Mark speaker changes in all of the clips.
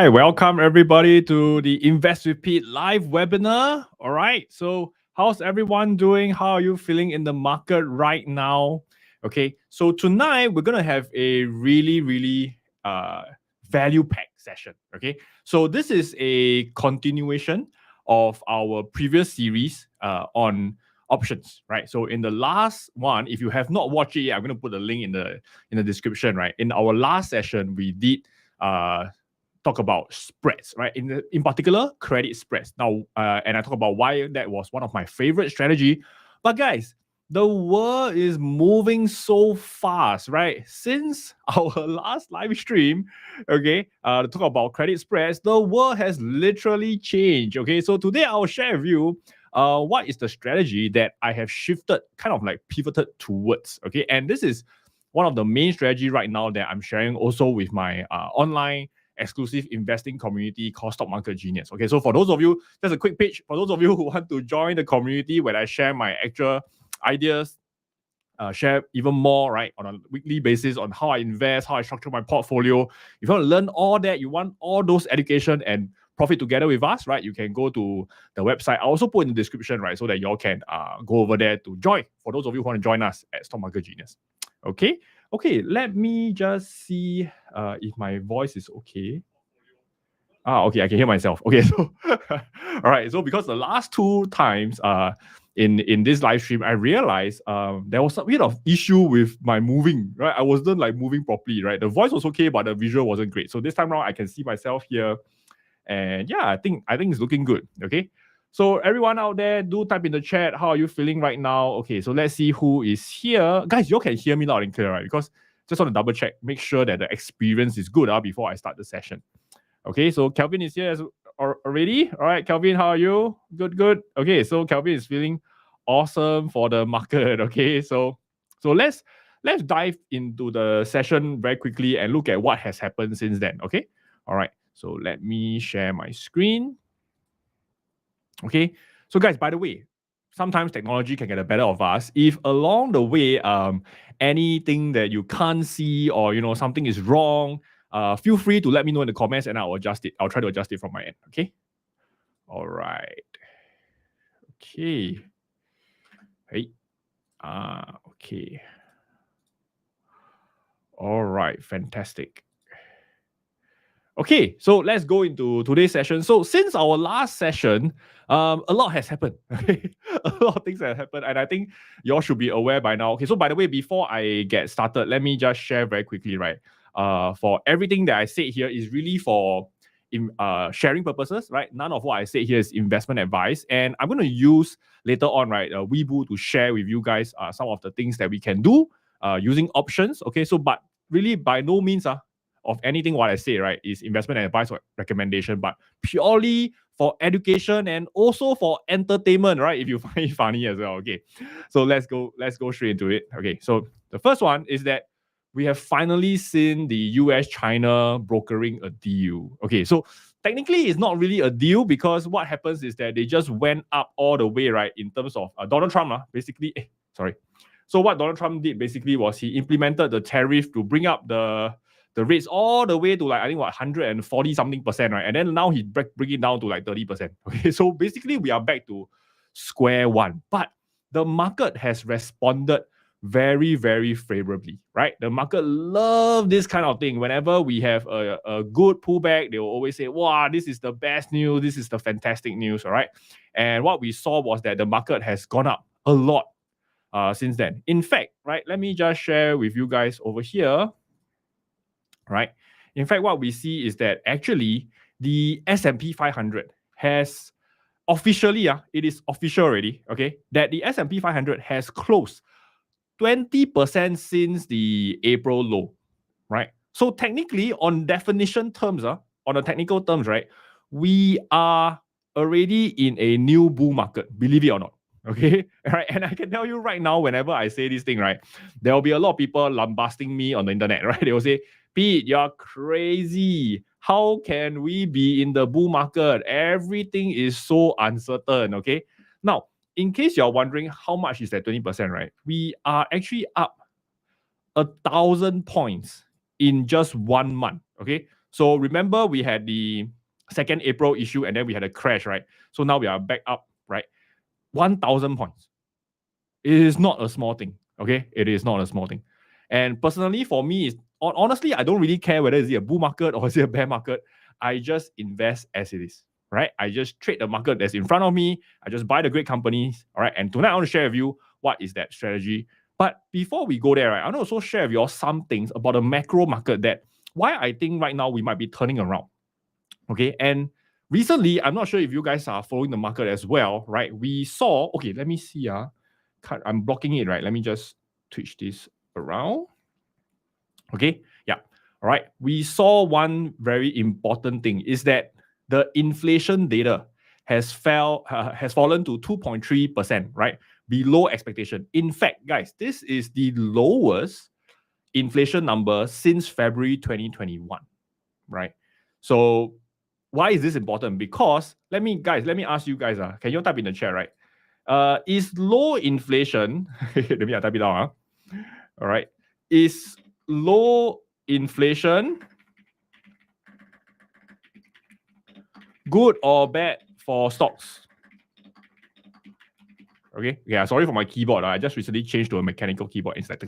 Speaker 1: right, welcome everybody to the Invest with Pete live webinar. All right, so how's everyone doing? How are you feeling in the market right now? Okay, so tonight we're gonna have a really value packed session. Okay, so this is a continuation of our previous series on options, right? So in the last one, if you have not watched it yet, I'm gonna put a link in the description, right? In our last session, we did talk about spreads, right? In particular, credit spreads. Now, and I talk about why that was one of my favorite strategy. But guys, the world is moving so fast, right? Since our last live stream, okay, to talk about credit spreads, the world has literally changed. Okay, so today I'll share with you what is the strategy that I have shifted, kind of like pivoted towards. Okay, and this is one of the main strategy right now that I'm sharing also with my online exclusive investing community called Stock Market Genius. Okay, so for those of you, just a quick pitch, for those of you who want to join the community where I share my actual ideas, share even more, right, on a weekly basis on how I invest, how I structure my portfolio. If you want to learn all that, you want all those education and profit together with us, right, you can go to the website. I also put in the description, right, so that y'all can go over there to join, for those of you who want to join us at Stock Market Genius. Okay, let me just see if my voice is okay. Okay, I can hear myself. Okay, so all right. So because the last two times in this live stream, I realized there was a bit of issue with my moving, right? I wasn't like moving properly, right? The voice was okay, but the visual wasn't great. So this time around, I can see myself here. And yeah, I think it's looking good. Okay. So everyone out there, do type in the chat. How are you feeling right now? Okay, so let's see who is here. Guys, you can hear me loud and clear, right? Because just want to double check, make sure that the experience is good before I start the session. Okay, so Kelvin is here already. All right, Kelvin, how are you? Good. Okay, so Kelvin is feeling awesome for the market. Okay, so let's dive into the session very quickly and look at what has happened since then. Okay, all right. So let me share my screen. Okay, so guys, by the way, sometimes technology can get the better of us. If along the way, anything that you can't see or something is wrong, feel free to let me know in the comments and I'll adjust it. I'll try to adjust it from my end. Okay. All right. Okay. Hey. Okay. All right. Fantastic. Okay, so let's go into today's session. So since our last session, a lot has happened. Okay, a lot of things have happened, and I think you all should be aware by now. Okay, so by the way, before I get started, let me just share very quickly, right? For everything that I say here is really for sharing purposes, right? None of what I say here is investment advice, and I'm going to use later on, right, Weeboo to share with you guys some of the things that we can do using options. Okay, so but really by no means of anything what I say, right, is investment advice or recommendation, but purely for education and also for entertainment, right? If you find it funny as well. Okay. So let's go straight into it. Okay. So the first one is that we have finally seen the US China brokering a deal. Okay. So technically it's not really a deal because what happens is that they just went up all the way, right? In terms of Donald Trump, basically, So what Donald Trump did basically was he implemented the tariff to bring up the rates all the way to like, I think 140 something percent, right? And then now he bring it down to like 30%. Okay, so basically we are back to square one. But the market has responded very, very favorably, right? The market love this kind of thing. Whenever we have a good pullback, they will always say, wow, this is the best news. This is the fantastic news, all right? And what we saw was that the market has gone up a lot since then. In fact, right, let me just share with you guys over here, right? In fact, what we see is that actually the S&P 500 has officially, it is official already, okay, that the S&P 500 has closed 20% since the April low, right? So technically, on definition terms, on the technical terms, right, we are already in a new bull market, believe it or not. Okay, right, and I can tell you right now, whenever I say this thing, right, there will be a lot of people lambasting me on the internet, right? They will say, Pete, you're crazy. How can we be in the bull market? Everything is so uncertain. Okay, now in case you're wondering how much is that 20%, right? We are actually up 1,000 points in just 1 month. Okay, So remember we had the 2nd April issue and then we had a crash, right? So now we are back up, right? 1,000 points. It is not a small thing, okay? It is not a small thing. And personally, for me, honestly, I don't really care whether is it a bull market or is it a bear market. I just invest as it is, right? I just trade the market that's in front of me. I just buy the great companies, all right? And tonight I want to share with you what is that strategy. But before we go there, right, I want to also share with you all some things about the macro market that why I think right now we might be turning around, okay? And recently, I'm not sure if you guys are following the market as well, right? We saw, okay, let me see. I'm blocking it, right? Let me just twitch this around. Okay, yeah. All right. We saw one very important thing is that the inflation data has fallen to 2.3%, right? Below expectation. In fact, guys, this is the lowest inflation number since February 2021, right? So why is this important? Because let me ask you guys, can you type in the chat, right? Is low inflation, let me type it down. All right. Is low inflation good or bad for stocks? Okay. Yeah, sorry for my keyboard. I just recently changed to a mechanical keyboard instead.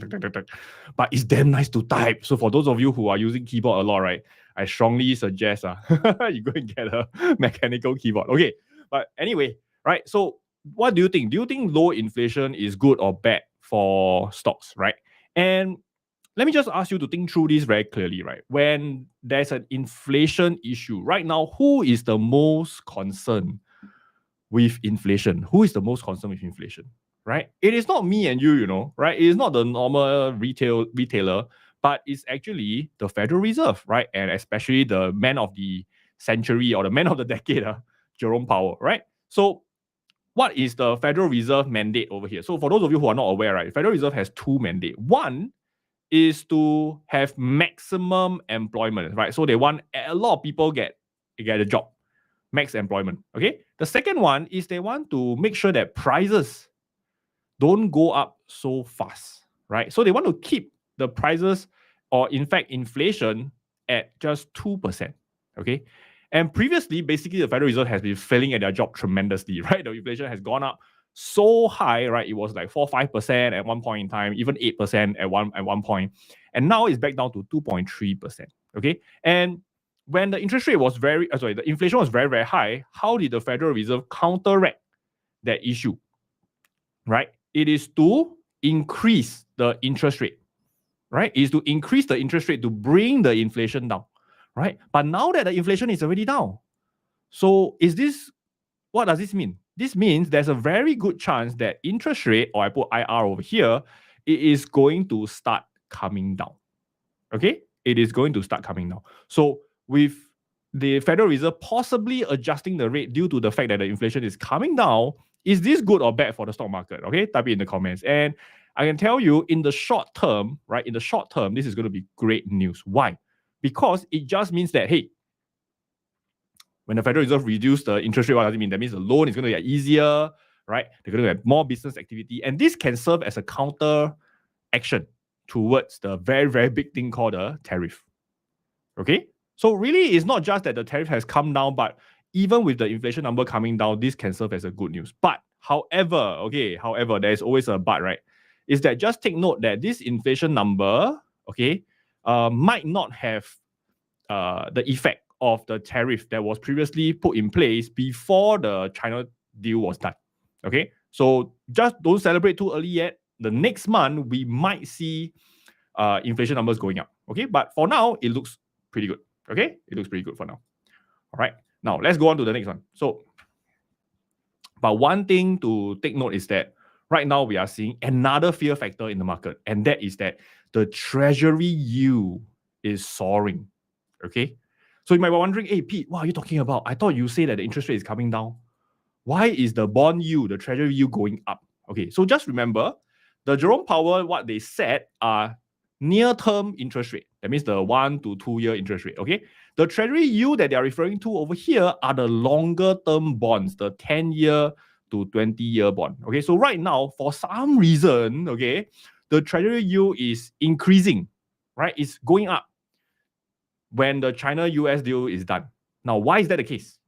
Speaker 1: But it's damn nice to type. So for those of you who are using keyboard a lot, right, I strongly suggest you go and get a mechanical keyboard. Okay. But anyway, right. So what do you think? Do you think low inflation is good or bad for stocks, right? And let me just ask you to think through this very clearly, right? When there's an inflation issue right now, who is the most concerned with inflation? Who is the most concerned with inflation, right? It is not me and you, right? It is not the normal retailer, but it's actually the Federal Reserve, right? And especially the man of the century or the man of the decade, Jerome Powell, right? So what is the Federal Reserve mandate over here? So for those of you who are not aware, right, Federal Reserve has two mandates. One is to have maximum employment, right? So they want a lot of people get a job, max employment, okay? The second one is they want to make sure that prices don't go up so fast, right? So they want to keep the prices or in fact inflation at just 2%, okay? And previously, basically the Federal Reserve has been failing at their job tremendously, right? The inflation has gone up so high, right? It was like 4-5% at one point in time, even 8% at one point. And now it's back down to 2.3%. Okay. And when the interest rate was the inflation was very, very high, how did the Federal Reserve counteract that issue? Right? It is to increase the interest rate. Right? It is to increase the interest rate to bring the inflation down. Right? But now that the inflation is already down, so what does this mean? This means there's a very good chance that interest rate, or I put IR over here, it is going to start coming down. Okay? It is going to start coming down. So with the Federal Reserve possibly adjusting the rate due to the fact that the inflation is coming down, is this good or bad for the stock market? Okay? Type it in the comments. And I can tell you in the short term, right? In the short term, this is going to be great news. Why? Because it just means that, hey, when the Federal Reserve reduce the interest rate, what does it mean? That means the loan is going to get easier, right? They're going to have more business activity. And this can serve as a counter action towards the very, very big thing called a tariff. Okay? So really, it's not just that the tariff has come down, but even with the inflation number coming down, this can serve as a good news. But however, there is always a but, right? Is that just take note that this inflation number, okay, might not have the effect of the tariff that was previously put in place before the China deal was done. Okay, so just don't celebrate too early yet. The next month we might see inflation numbers going up. Okay, but for now it looks pretty good. Okay, it looks pretty good for now. All right, now let's go on to the next one. So, but one thing to take note is that right now we are seeing another fear factor in the market, and that is that the treasury yield is soaring. Okay, so you might be wondering, hey Pete, what are you talking about? I thought you said that the interest rate is coming down. Why is the bond yield, the treasury yield going up? Okay, so just remember, the Jerome Powell, what they said are near-term interest rate. That means the 1 to 2 year interest rate. Okay, the treasury yield that they are referring to over here are the longer-term bonds, the 10-year to 20-year bond. Okay, so right now, for some reason, okay, the treasury yield is increasing, right? It's going up. when the China-US deal is done. Now, why is that the case?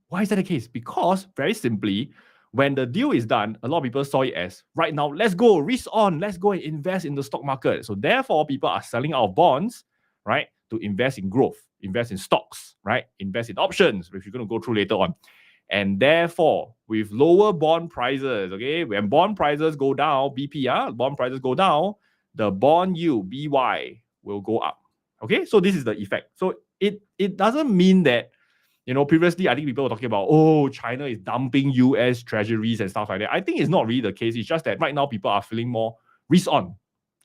Speaker 1: Why is that the case? Because very simply, when the deal is done, a lot of people saw it as right now, let's go, risk on, let's go and invest in the stock market. So therefore, people are selling out of bonds, right, to invest in growth, invest in stocks, right, invest in options, which we're going to go through later on. And therefore, with lower bond prices, okay, when bond prices go down, BP, bond prices go down, the bond yield, BY, will go up. Okay, so this is the effect. So it doesn't mean that, previously I think people were talking about, oh, China is dumping US treasuries and stuff like that. I think it's not really the case. It's just that right now people are feeling more risk on.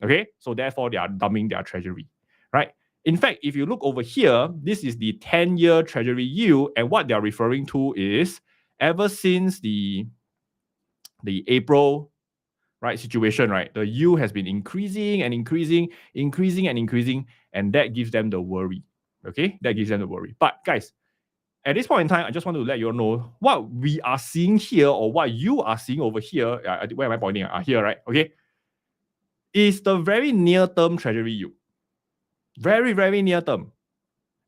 Speaker 1: Okay, so therefore they are dumping their treasury, right? In fact, if you look over here, this is the 10-year treasury yield, and what they're referring to is ever since the April, right, situation, right, the yield has been increasing and increasing, and that gives them the worry. Okay, that gives them the worry. But guys, at this point in time, I just want to let you all know what we are seeing here, or what you are seeing over here. Where am I pointing? Here, right? Okay, is the very near-term treasury yield. Very, very near term.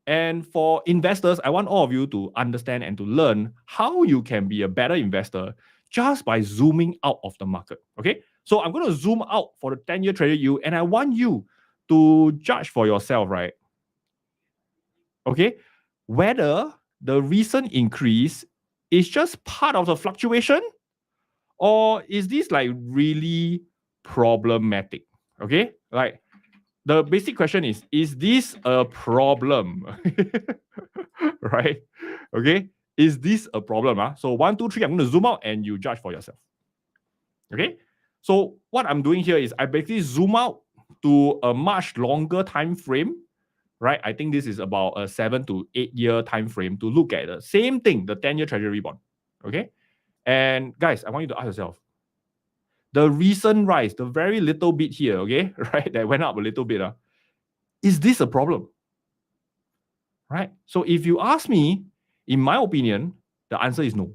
Speaker 1: And for investors, I want all of you to understand and to learn how you can be a better investor just by zooming out of the market. Okay, so I'm going to zoom out for the 10-year treasury yield, and I want you to judge for yourself, right? Okay, whether the recent increase is just part of the fluctuation, or is this like really problematic? Okay, like the basic question is this a problem? Right? Okay, is this a problem? So 1, 2, 3, I'm going to zoom out and you judge for yourself. Okay, so what I'm doing here is I basically zoom out to a much longer time frame, right? I think this is about a 7 to 8 year time frame to look at the same thing, the 10-year treasury bond. Okay, and guys, I want you to ask yourself, the recent rise, the very little bit here, okay, right, that went up a little bit, is this a problem? Right? So if you ask me, in my opinion, the answer is no.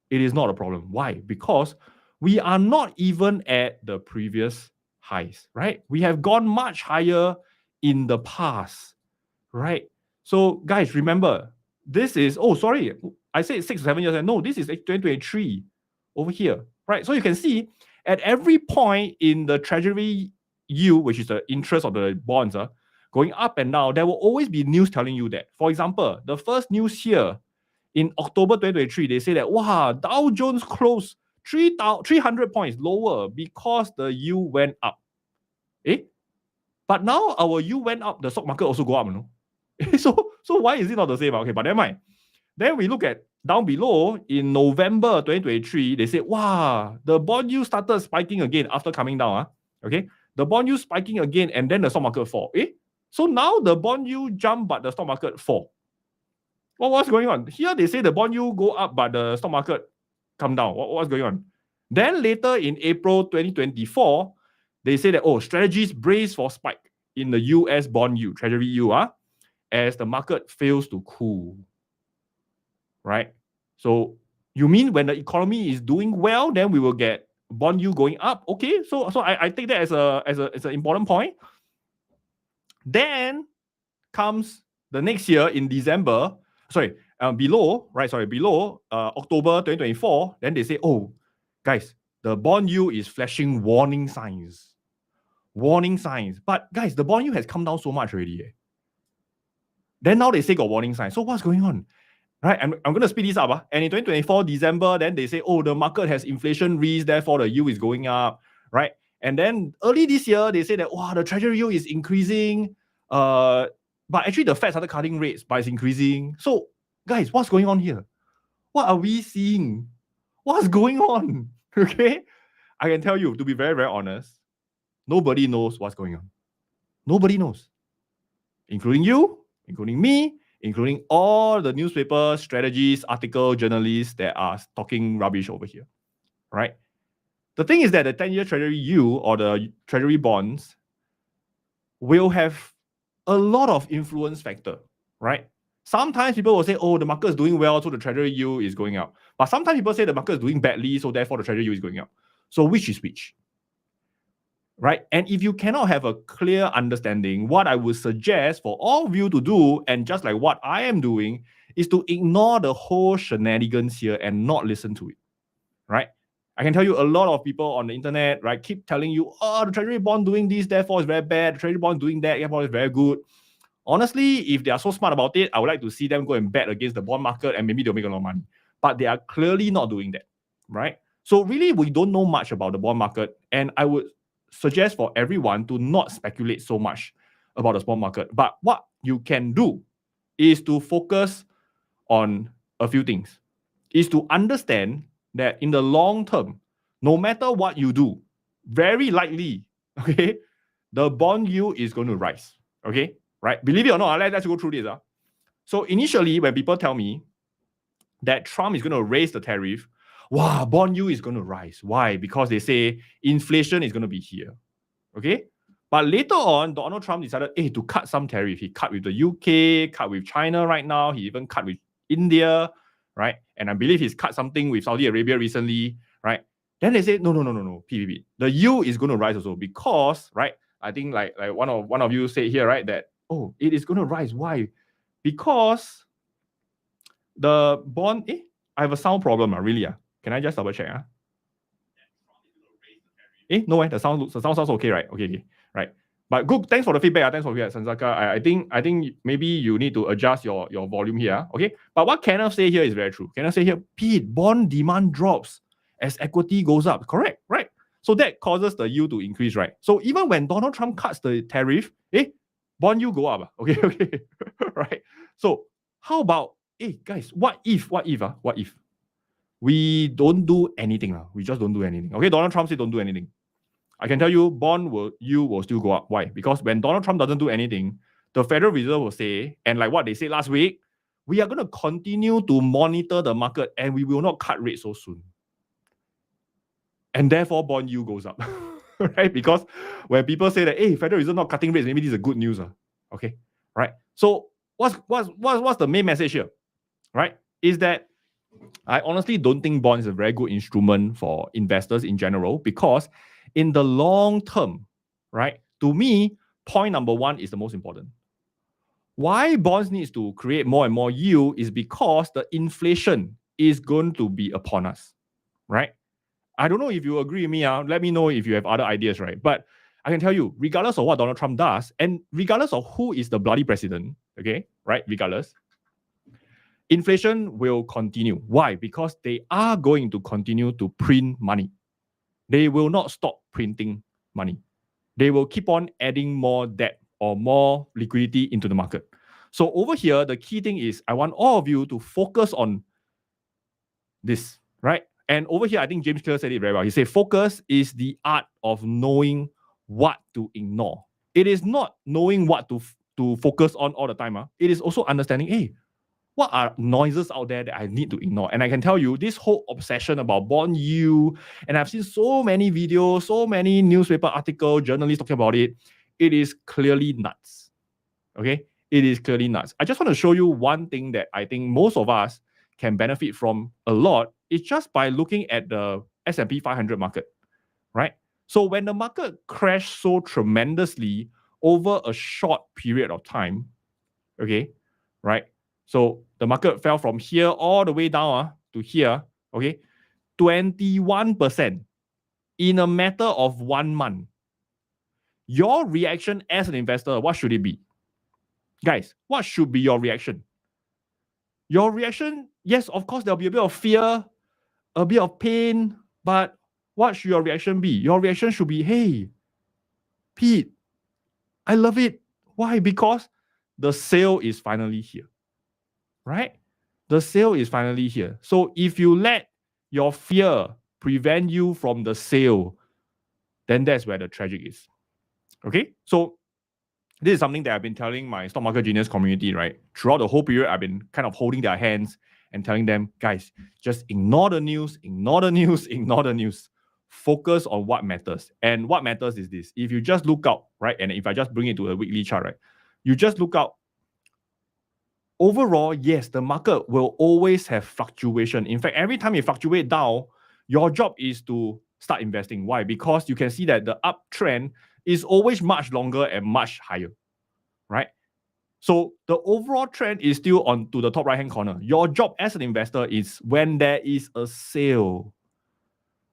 Speaker 1: It is not a problem. Why? Because we are not even at the previous highs, right? We have gone much higher in the past, right? So guys, remember, this is, I said 6 to 7 years, and no, this is 2023 over here, right? So you can see at every point in the treasury yield, which is the interest of the bonds, going up and down, there will always be news telling you that. For example, the first news here in October 2023, they say that, wow, Dow Jones closed 300 points lower because the yield went up. But now our yield went up, the stock market also go up, So why is it not the same? Okay, but never mind. Then we look at down below in November 2023, they say, wow, the bond yield started spiking again after coming down. Okay, the bond yield spiking again, and then the stock market fall. So now the bond yield jump, but the stock market fall. Well, what's going on? Here they say the bond yield go up, but the stock market come down. What's going on? Then later in April 2024, they say that, strategies brace for spike in the US bond yield, treasury yield, as the market fails to cool. Right? So you mean when the economy is doing well, then we will get bond yield going up? Okay, so I take that as an important point. Then comes the next year in December, below October 2024, then they say, guys, the bond yield is flashing warning signs. Warning signs. But guys, the bond yield has come down so much already. Then now they say got warning signs. So what's going on? Right, I'm going to speed this up. And in 2024, December, then they say, the market has inflation risk, therefore the yield is going up, right? And then early this year, they say that, the treasury yield is increasing. But actually, the Fed started cutting rates, but it's increasing. So, guys, what's going on here? What are we seeing? What's going on? Okay? I can tell you, to be very, very honest, nobody knows what's going on. Nobody knows. Including you, including me, including all the newspaper strategists, article journalists that are talking rubbish over here, right? The thing is that the 10-year treasury yield or the treasury bonds will have a lot of influence factor, right? Sometimes people will say, the market is doing well, so the treasury yield is going up. But sometimes people say the market is doing badly, so therefore the treasury yield is going up. So which is which? right? And if you cannot have a clear understanding, what I would suggest for all of you to do, and just like what I am doing, is to ignore the whole shenanigans here and not listen to it, right? I can tell you a lot of people on the internet, right, keep telling you, oh, the treasury bond doing this, therefore is very bad. The treasury bond doing that, therefore is very good. Honestly, if they are so smart about it, I would like to see them go and bet against the bond market and maybe they'll make a lot of money. But they are clearly not doing that, right? So really, we don't know much about the bond market. And I would suggest for everyone to not speculate so much about the bond market. But what you can do is to focus on a few things, is to understand that in the long term, no matter what you do, very likely, okay, the bond yield is going to rise, okay, right? Believe it or not, let's go through this. So initially, when people tell me that Trump is going to raise the tariff, wow, bond yield is going to rise. Why? Because they say inflation is going to be here, okay? But later on, Donald Trump decided, to cut some tariff. He cut with the UK, cut with China right now. He even cut with India, right? And I believe he's cut something with Saudi Arabia recently, right? Then they say, no, PVP. The yield is going to rise also because, right? I think like one of you said here, right, that, it is going to rise. Why? Because the bond, I have a sound problem, really. Can I just double check? No, the sound sounds okay, right? Okay, right. But good, thanks for the feedback. Thanks for feedback, Sansaka. I think maybe you need to adjust your volume here. Okay. But what Kenneth say here is very true. Kenneth say here, Pete, bond demand drops as equity goes up. Correct, right? So that causes the yield to increase, right? So even when Donald Trump cuts the tariff, bond yield go up. Okay. Right. So how about, guys, what if we don't do anything? We just don't do anything. Okay, Donald Trump said don't do anything. I can tell you, yield will still go up. Why? Because when Donald Trump doesn't do anything, the Federal Reserve will say, and like what they said last week, we are going to continue to monitor the market and we will not cut rates so soon. And therefore, bond yield goes up, right? Because when people say that, Federal Reserve not cutting rates, maybe this is a good news. Okay, right? So what's the main message here, right? Is that I honestly don't think bonds is a very good instrument for investors in general because in the long term, right, to me, point number one is the most important. Why bonds needs to create more and more yield is because the inflation is going to be upon us, right? I don't know if you agree with me. Let me know if you have other ideas, right? But I can tell you, regardless of what Donald Trump does, and regardless of who is the bloody president, okay, right, regardless, inflation will continue. Why? Because they are going to continue to print money. They will not stop printing money. They will keep on adding more debt or more liquidity into the market. So over here, the key thing is I want all of you to focus on this, right? And over here, I think James Clear said it very well. He said, focus is the art of knowing what to ignore. It is not knowing what to focus on all the time. It is also understanding, what are noises out there that I need to ignore? And I can tell you, this whole obsession about bond yield, and I've seen so many videos, so many newspaper articles, journalists talking about it. It is clearly nuts. Okay? It is clearly nuts. I just want to show you one thing that I think most of us can benefit from a lot. It's just by looking at the S&P 500 market, right? So when the market crashed so tremendously over a short period of time, okay, right? So the market fell from here all the way down to here, okay? 21% in a matter of 1 month. Your reaction as an investor, what should it be? Guys, what should be your reaction? Your reaction, yes, of course, there'll be a bit of fear, a bit of pain, but what should your reaction be? Your reaction should be, hey, Pete, I love it. Why? Because the sale is finally here, right? The sale is finally here. So if you let your fear prevent you from the sale, then that's where the tragic is. Okay? So this is something that I've been telling my Stock Market Genius community, right? Throughout the whole period, I've been kind of holding their hands and telling them, guys, just ignore the news, ignore the news, ignore the news. Focus on what matters. And what matters is this. If you just look out, right? And if I just bring it to a weekly chart, right? You just look out. Overall, yes, the market will always have fluctuation. In fact, every time you fluctuate down, your job is to start investing. Why? Because you can see that the uptrend is always much longer and much higher, right? So the overall trend is still on to the top right-hand corner. Your job as an investor is when there is a sale,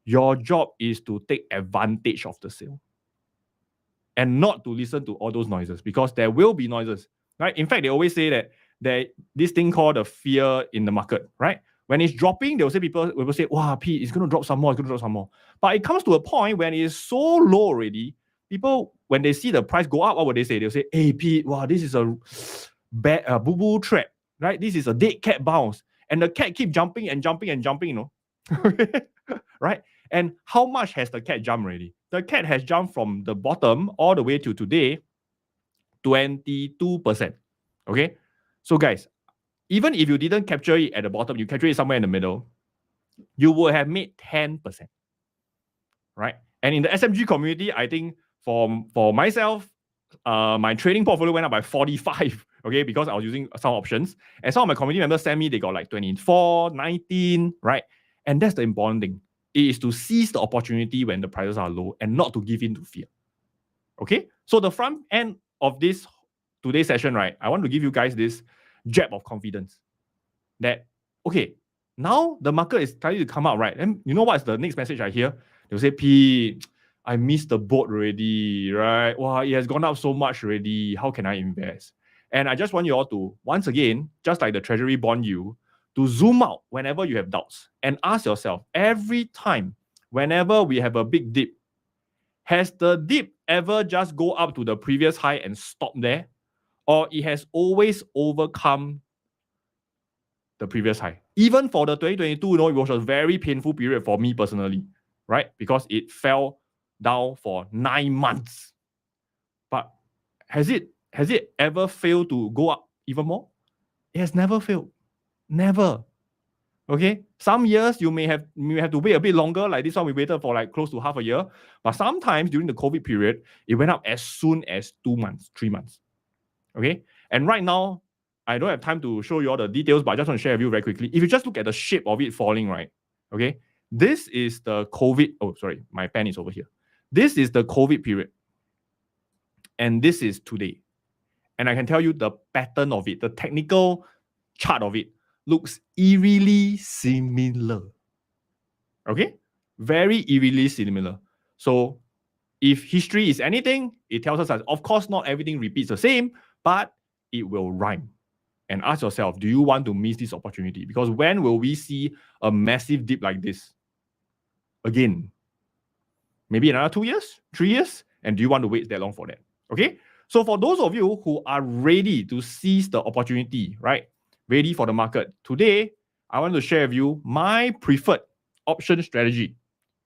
Speaker 1: your job is to take advantage of the sale and not to listen to all those noises, because there will be noises, right? In fact, they always say that this thing called the fear in the market, right? When it's dropping, they'll say people will say, wow, Pete, it's going to drop some more, it's going to drop some more. But it comes to a point when it is so low already, people, when they see the price go up, what would they say? They'll say, hey, Pete, wow, this is a bad boo-boo trap, right? This is a dead cat bounce. And the cat keep jumping and jumping and jumping, you know, right? And how much has the cat jumped already? The cat has jumped from the bottom all the way to today, 22%. Okay? So guys, even if you didn't capture it at the bottom, you capture it somewhere in the middle, you will have made 10%. Right? And in the SMG community, I think for myself, my trading portfolio went up by 45, okay, because I was using some options. And some of my community members sent me, they got like 24, 19, right? And that's the important thing. It is to seize the opportunity when the prices are low and not to give in to fear. Okay? So the front end of this today's session, right, I want to give you guys this jab of confidence that, okay, now the market is trying to come out, right? And you know what's the next message I hear? They'll say, P, I missed the boat already, right? Wow, it has gone up so much already. How can I invest? And I just want you all to, once again, just like the treasury bond yield, to zoom out whenever you have doubts and ask yourself, every time, whenever we have a big dip, has the dip ever just go up to the previous high and stop there? Or it has always overcome the previous high? Even for the 2022, you know, it was a very painful period for me personally, right? Because it fell down for 9 months. But has it ever failed to go up even more? It has never failed. Never. Okay? Some years you may have to wait a bit longer. Like this one, we waited for like close to half a year. But sometimes during the COVID period, it went up as soon as 2 months, 3 months. Okay? And right now, I don't have time to show you all the details, but I just want to share with you very quickly. If you just look at the shape of it falling, right? Okay? This is the COVID. Oh, sorry. My pen is over here. This is the COVID period. And this is today. And I can tell you the pattern of it, the technical chart of it, looks eerily similar. Okay? Very eerily similar. So if history is anything, it tells us that, of course, not everything repeats the same, but it will rhyme. And ask yourself, do you want to miss this opportunity? Because when will we see a massive dip like this again? Maybe another 2 years, 3 years? And do you want to wait that long for that? Okay? So for those of you who are ready to seize the opportunity, right? Ready for the market, today, I want to share with you my preferred option strategy,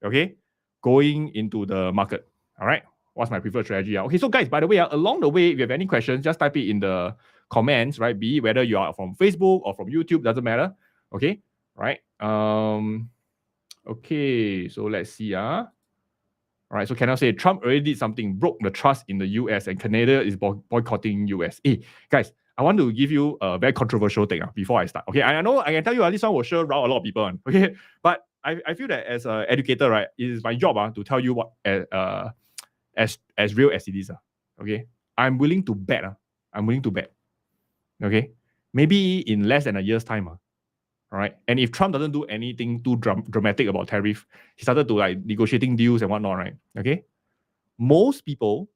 Speaker 1: okay? Going into the market, all right? What's my preferred strategy? Okay, so guys, by the way, along the way, if you have any questions, just type it in the comments, right? Be it whether you are from Facebook or from YouTube, doesn't matter, okay? Right? Okay, so let's see, All right, so can I say Trump already did something, broke the trust in the US, and Canada is boycotting US. Hey, guys, I want to give you a very controversial thing before I start. Okay, I know I can tell you this one will sure row a lot of people. Okay, but I feel that as an educator, right, it is my job to tell you what as real as it is. Okay, I'm willing to bet. I'm willing to bet. Okay, maybe in less than a year's time. All right. And if Trump doesn't do anything too dramatic about tariff, he started to like negotiating deals and whatnot, right? Okay. Most people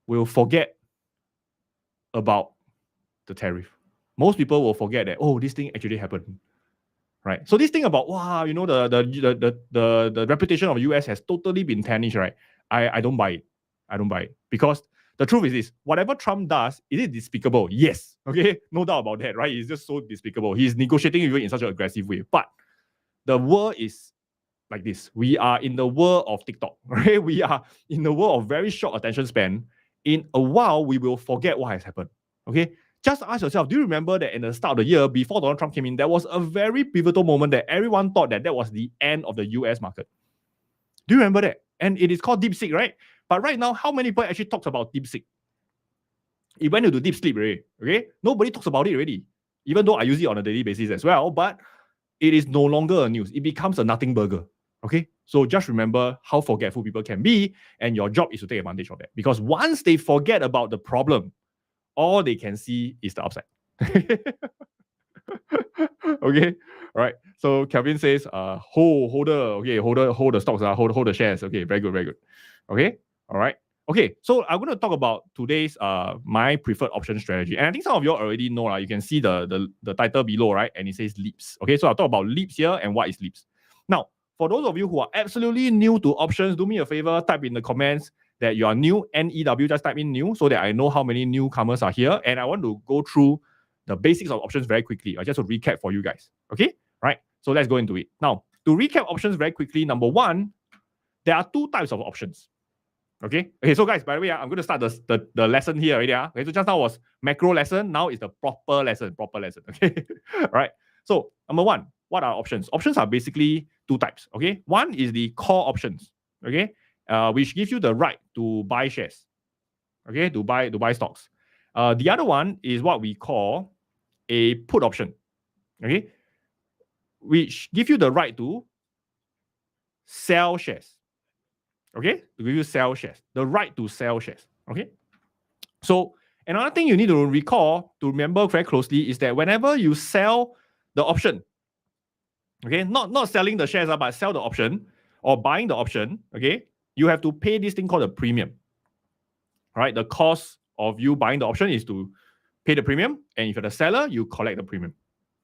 Speaker 1: will forget about the tariff. Most people will forget that, oh, this thing actually happened. Right. So this thing about, wow, you know, the reputation of the US has totally been tarnished, right? I don't buy it. I don't buy it. Because the truth is this, whatever Trump does, is it despicable? Yes. Okay. No doubt about that, right? It's just so despicable. He's negotiating with you in such an aggressive way. But the world is like this. We are in the world of TikTok, right? We are in the world of very short attention span. In a while, we will forget what has happened. Okay. Just ask yourself, do you remember that in the start of the year, before Donald Trump came in, there was a very pivotal moment that everyone thought that was the end of the US market? Do you remember that? And it is called DeepSeek, right? But right now, how many people actually talks about DeepSeek? It went into deep sleep already, okay? Nobody talks about it already, even though I use it on a daily basis as well, but it is no longer a news. It becomes a nothing burger, okay? So just remember how forgetful people can be, and your job is to take advantage of that. Because once they forget about the problem, all they can see is the upside. Okay, all right. So Kelvin says, hold the stocks, hold the shares. Okay, very good. Okay, all right. Okay, so I'm going to talk about today's my preferred option strategy, and I think some of you already know. You can see the title below, right? And it says LEAPS. Okay, so I'll talk about LEAPS here and what is LEAPS. Now, for those of you who are absolutely new to options, do me a favor, type in the comments that you are new, NEW, just type in new so that I know how many newcomers are here, and I want to go through the basics of options very quickly. Just to recap for you guys. Okay, right? So let's go into it. Now, to recap options very quickly, number one, there are two types of options. Okay, so guys, by the way, I'm going to start the lesson here already. Okay, so just now was macro lesson, now is the proper lesson. Okay, all right. So number one, what are options? Options are basically two types. Okay, one is the call options. Okay, which gives you the right to buy shares. Okay, to buy stocks. The other one is what we call a put option. Okay, which give you the right to sell shares. Okay, to give you sell shares, the right to sell shares. Okay, so another thing you need to remember very closely is that whenever you sell the option, okay, not selling the shares, but sell the option or buying the option, okay, you have to pay this thing called a premium. Right, the cost of you buying the option is to pay the premium, and if you're the seller, you collect the premium.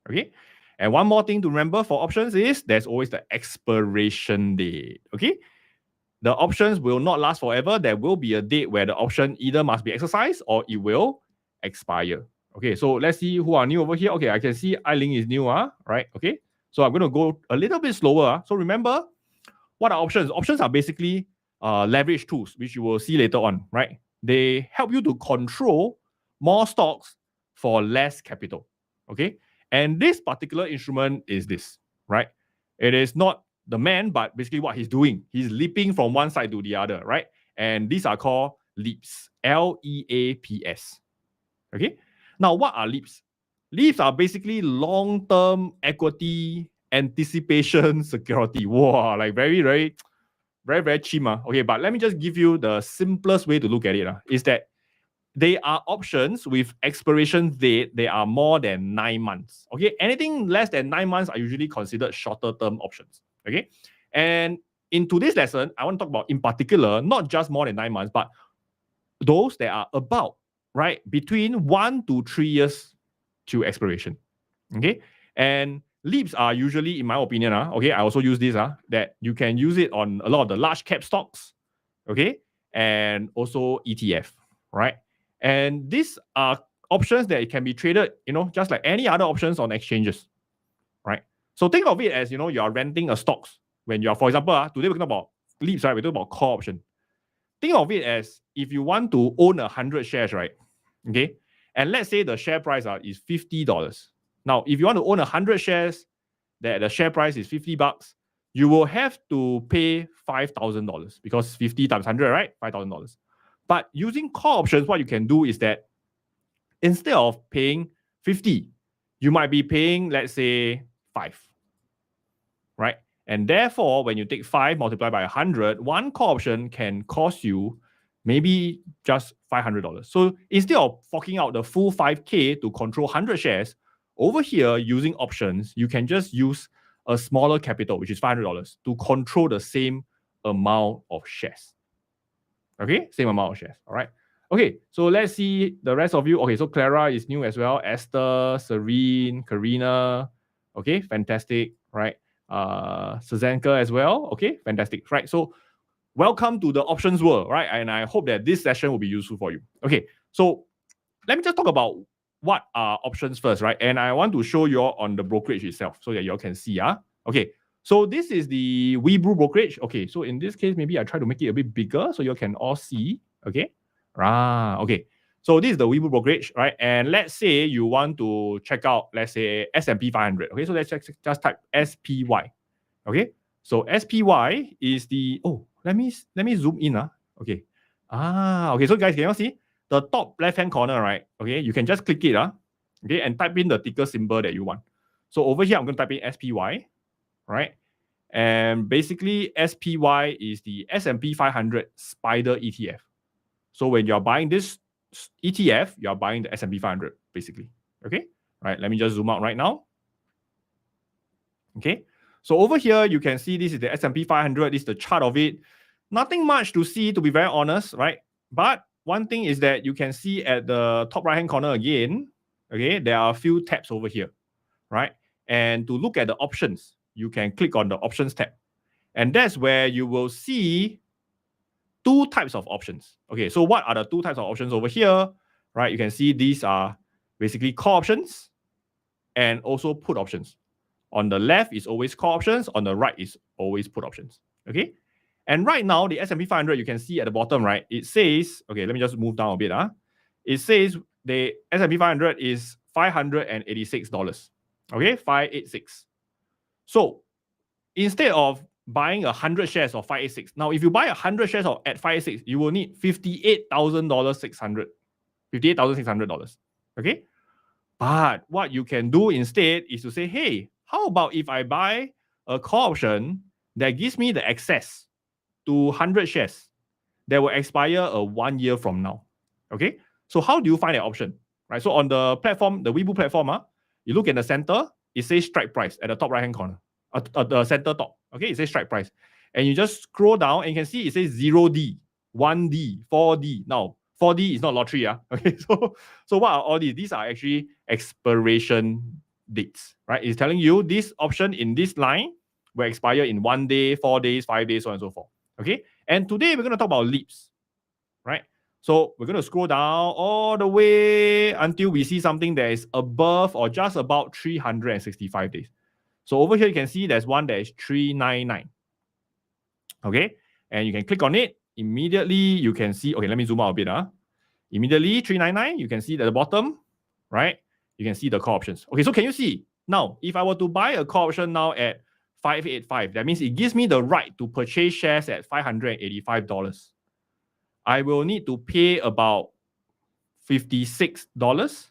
Speaker 1: Okay, and one more thing to remember for options is there's always the expiration date. Okay, the options will not last forever. There will be a date where the option either must be exercised or it will expire. Okay, so let's see who are new over here. Okay, I can see Eiling is new, right? Okay, so I'm going to go a little bit slower. So remember, what are options? Options are basically leverage tools, which you will see later on, right? They help you to control more stocks for less capital. Okay, and this particular instrument is this, right? It is not the man, but basically what he's doing, he's leaping from one side to the other, right? And these are called leaps, LEAPS. Okay, now what are leaps? Leaps are basically long-term equity anticipation security. Wow, like very cheap. Okay, but let me just give you the simplest way to look at it. Is that they are options with expiration date. They are more than 9 months. Okay, anything less than 9 months are usually considered shorter term options. Okay, and in today's lesson, I want to talk about in particular not just more than 9 months, but those that are about between 1 to 3 years to expiration. Okay, and leaps are usually, in my opinion, okay, I also use this, that you can use it on a lot of the large cap stocks, okay, and also ETF, right? And these are options that can be traded, just like any other options on exchanges, right? So think of it as, you are renting a stocks when you're, for example, today we're talking about leaps, right? We're talking about call option. Think of it as if you want to own 100 shares, right? Okay, and let's say the share price is $50. Now, if you want to own 100 shares, that the share price is $50, you will have to pay $5,000 because 50 times 100, right? $5,000. But using call options, what you can do is that instead of paying 50, you might be paying, let's say, 5, right? And therefore, when you take 5 multiplied by 100, one call option can cost you maybe just $500. So instead of forking out the full 5K to control 100 shares, over here, using options, you can just use a smaller capital, which is $500, to control the same amount of shares. Okay, same amount of shares. All right. Okay, so let's see the rest of you. Okay, so Clara is new as well. Esther, Serene, Karina. Okay, fantastic. Right. Suzanka as well. Okay, fantastic. Right. So welcome to the options world, right? And I hope that this session will be useful for you. Okay, so let me just talk about what are options first, right? And I want to show you all on the brokerage itself so that you all can see. Okay, so this is the Weebrew brokerage. Okay, so in this case, maybe I try to make it a bit bigger so you can all see. Okay, okay. So this is the Weebrew brokerage, right? And let's say you want to check out, let's say S&P 500. Okay, so let's just type SPY. Okay, so SPY is the, let me zoom in. Okay. Okay, so guys, can you see the top left-hand corner, right? Okay, you can just click it, okay, and type in the ticker symbol that you want. So over here, I'm going to type in SPY, right? And basically, SPY is the S&P 500 Spider ETF. So when you're buying this ETF, you're buying the S&P 500, basically. Okay? Right, let me just zoom out right now. Okay? So over here, you can see this is the S&P 500. This is the chart of it. Nothing much to see, to be very honest, right? But one thing is that you can see at the top right-hand corner again, okay, there are a few tabs over here, right? And to look at the options, you can click on the options tab. And that's where you will see two types of options. Okay, so what are the two types of options over here? Right, you can see these are basically call options and also put options. On the left is always call options, on the right is always put options. Okay, and right now the S&P 500, you can see at the bottom, right, it says, okay, let me just move down a bit. It says the S&P 500 is $586. Okay, 586. So instead of buying 100 shares of 586, now if you buy 100 shares at 586, you will need $58,600. $58,600. Okay, but what you can do instead is to say, hey, how about if I buy a call option that gives me the access to 100 shares that will expire 1 year from now? Okay, so how do you find that option? Right, so on the platform, the Webull platform, you look in the center, it says strike price at the top right hand corner, at the center top. Okay, it says strike price, and you just scroll down and you can see it says 0D, 1D, 4D. Now 4D is not lottery. Okay, so what are all these? These are actually expiration dates, right? It's telling you this option in this line will expire in 1 day, 4 days, 5 days, so on and so forth. Okay, and today we're going to talk about LEAPS, right? So we're going to scroll down all the way until we see something that is above or just about 365 days. So over here, you can see there's one that is 399. Okay, and you can click on it. Immediately, you can see, okay, let me zoom out a bit. Immediately, 399, you can see at the bottom, right? You can see the call options. Okay, so can you see? Now, if I were to buy a call option now at 585, that means it gives me the right to purchase shares at $585. I will need to pay about $56.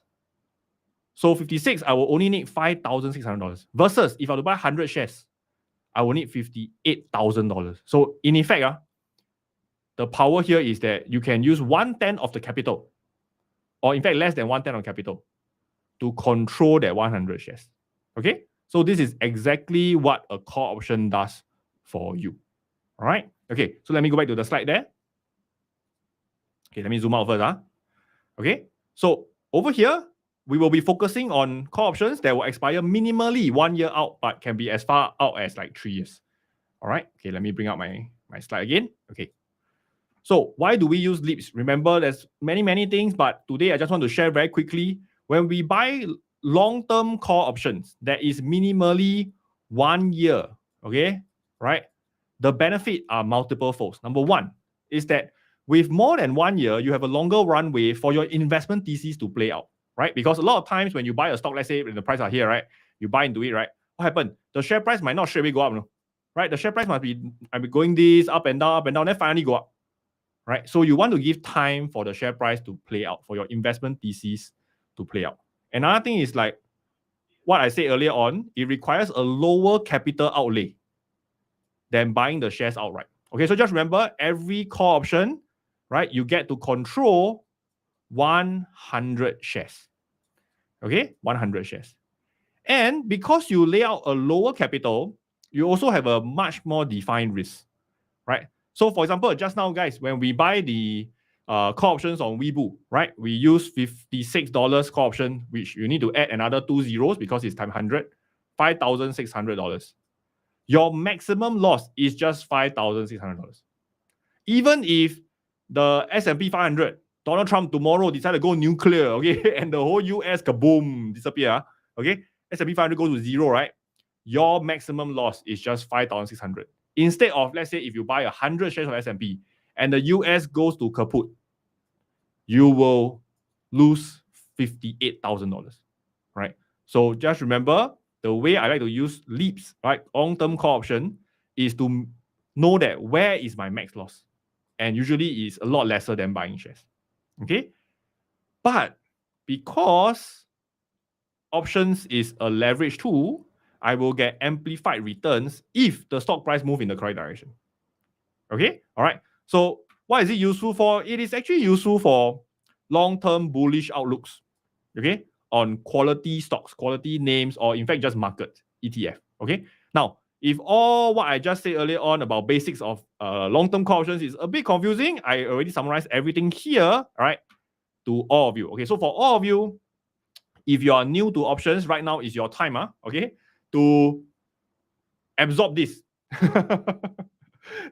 Speaker 1: So 56, I will only need $5,600. Versus if I were to buy 100 shares, I will need $58,000. So in effect, the power here is that you can use 1/10 of the capital, or in fact less than 1/10 of capital, to control that 100 shares. Okay, so this is exactly what a call option does for you. All right. Okay, so let me go back to the slide there. Okay, let me zoom out first. Okay, so over here, we will be focusing on call options that will expire minimally 1 year out, but can be as far out as like 3 years. All right. Okay, let me bring up my slide again. Okay. So why do we use LEAPS? Remember, there's many things, but today I just want to share very quickly. When we buy long-term call options that is minimally 1 year, okay, right? The benefit are multiple folds. Number one is that with more than 1 year, you have a longer runway for your investment thesis to play out, right? Because a lot of times when you buy a stock, let's say when the price are here, right? You buy into it, right? What happened? The share price might not straight away go up, right? The share price might be going this up and down, then finally go up, right? So you want to give time for the share price to play out, for your investment thesis to play out. Another thing is like what I said earlier on, it requires a lower capital outlay than buying the shares outright. Okay, so just remember, every call option, right, you get to control 100 shares. Okay, 100 shares. And because you lay out a lower capital, you also have a much more defined risk, right? So for example, just now, guys, when we buy the call options on Webull, right, we use $56 call option, which you need to add another 2 zeros because it's times 100, $5,600. Your maximum loss is just $5,600. Even if the S&P 500, Donald Trump tomorrow decide to go nuclear, okay, and the whole US kaboom disappear, okay, S&P 500 goes to zero, right? Your maximum loss is just 5,600. Instead of, let's say, if you buy 100 shares of S&P and the US goes to kaput, you will lose $58,000, right? So just remember, the way I like to use LEAPS, right, long-term call option, is to know that where is my max loss, and usually is a lot lesser than buying shares. Okay, but because options is a leverage tool, I will get amplified returns if the stock price move in the correct direction. Okay, all right. So what is it useful for? It is actually useful for long-term bullish outlooks. Okay, on quality stocks, quality names, or in fact just market ETF. Okay, now if all what I just said earlier on about basics of long-term call options is a bit confusing, I already summarized everything here, all right, to all of you. Okay, so for all of you, if you are new to options, right now is your time, okay, to absorb this.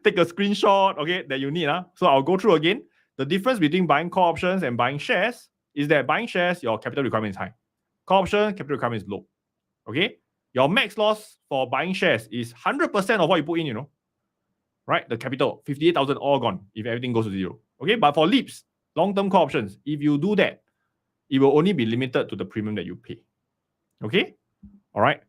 Speaker 1: Take a screenshot, okay, that you need. So I'll go through again. The difference between buying call options and buying shares is that buying shares, your capital requirement is high. Call option, capital requirement is low. Okay? Your max loss for buying shares is 100% of what you put in, right? The capital, 58,000 all gone if everything goes to zero. Okay? But for LEAPS, long-term call options, if you do that, it will only be limited to the premium that you pay. Okay? All right?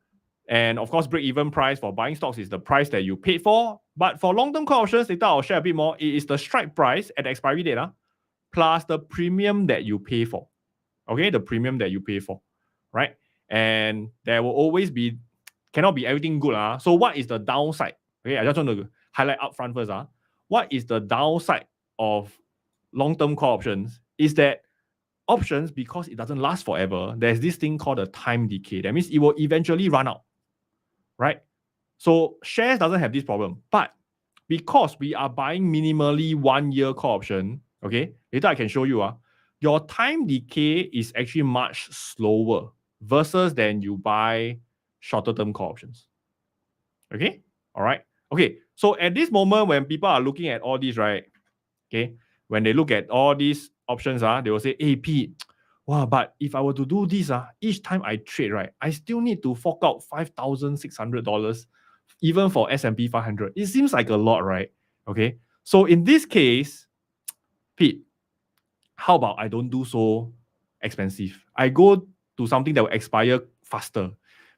Speaker 1: And of course, break-even price for buying stocks is the price that you paid for. But for long-term call options, later I'll share a bit more. It is the strike price at the expiry date, plus the premium that you pay for. Okay, the premium that you pay for, right? And there will always be, cannot be everything good. So what is the downside? Okay, I just want to highlight upfront first. What is the downside of long-term call options? Is that options, because it doesn't last forever, there's this thing called a time decay. That means it will eventually run out. Right? So shares doesn't have this problem. But because we are buying minimally 1 year call option, okay, later I can show you, your time decay is actually much slower versus than you buy shorter term call options. Okay? All right. Okay. So at this moment, when people are looking at all these, right? Okay, when they look at all these options, they will say, hey, Pete, wow, but if I were to do this, each time I trade, right, I still need to fork out $5,600 even for S&P 500. It seems like a lot, right? Okay, so in this case, Pete, how about I don't do so expensive? I go to something that will expire faster.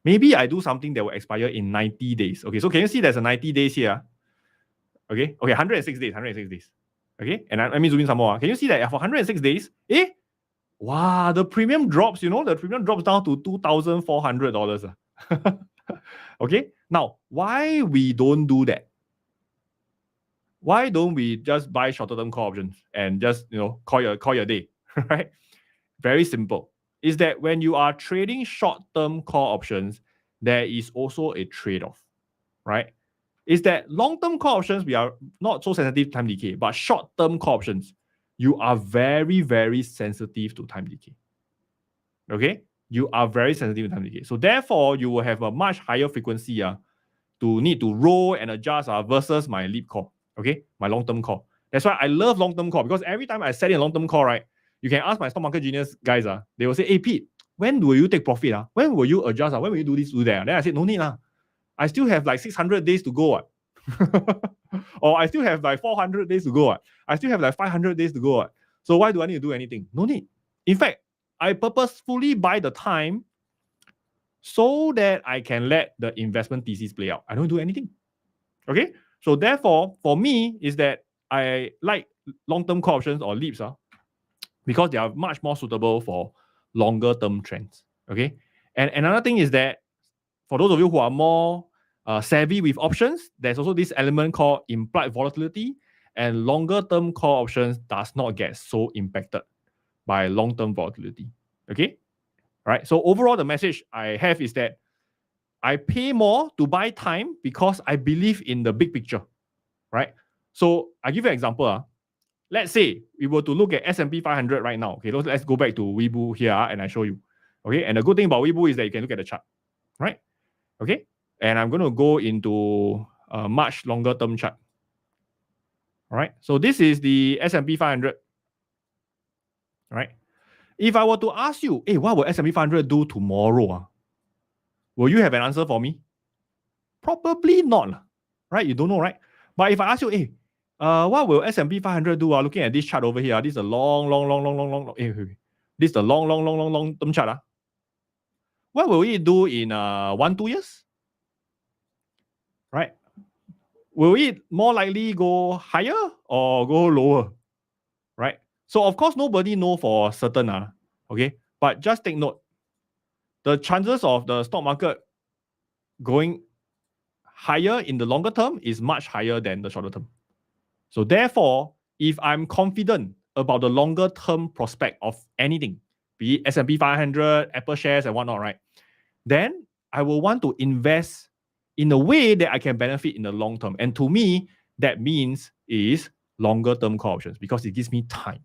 Speaker 1: Maybe I do something that will expire in 90 days. Okay, so can you see there's a 90 days here? Okay, 106 days, 106 days. Okay, and let me zoom in some more. Can you see that for 106 days, wow, the premium drops, the premium drops down to $2,400. Okay, now, why we don't do that? Why don't we just buy shorter term call options and just, call your day, right? Very simple. Is that when you are trading short term call options, there is also a trade-off, right? Is that long-term call options, we are not so sensitive to time decay, but short-term call options, you are very, very sensitive to time decay. Okay? You are very sensitive to time decay. So therefore, you will have a much higher frequency to need to roll and adjust versus my leap call. Okay? My long-term call. That's why I love long-term call, because every time I set in a long-term call, right, you can ask my Stock Market Genius guys, they will say, hey, Pete, when will you take profit? When will you adjust? When will you do this, do that? Then I said, no need. I still have like 600 days to go. Or I still have like 400 days to go. I still have like 500 days to go. So why do I need to do anything? No need. In fact, I purposefully buy the time so that I can let the investment thesis play out. I don't do anything. Okay? So therefore, for me, is that I like long-term call options or LEAPS because they are much more suitable for longer term trends. Okay? And another thing is that for those of you who are more savvy with options, there's also this element called implied volatility, and longer term call options does not get so impacted by long-term volatility. Okay? All right. So overall, the message I have is that I pay more to buy time because I believe in the big picture. Right? So I give you an example. Let's say we were to look at S&P 500 right now. Okay, let's go back to Weibo here and I show you. Okay, and the good thing about Weibo is that you can look at the chart. Right? Okay, and I'm going to go into a much longer term chart. All right, so this is the S&P 500. All right, if I were to ask you, hey, what will S&P 500 do tomorrow? Will you have an answer for me? Probably not, right? You don't know, right? But if I ask you, hey, what will S&P 500 do? Looking at this chart over here, this is a long this is a long term chart. What will it do in 1-2 years? Right? Will it more likely go higher or go lower? Right? So of course, nobody know for certain. Okay, but just take note. The chances of the stock market going higher in the longer term is much higher than the shorter term. So therefore, if I'm confident about the longer term prospect of anything, be it S&P 500, Apple shares and whatnot, right? Then I will want to invest in a way that I can benefit in the long term. And to me, that means is longer term call options because it gives me time.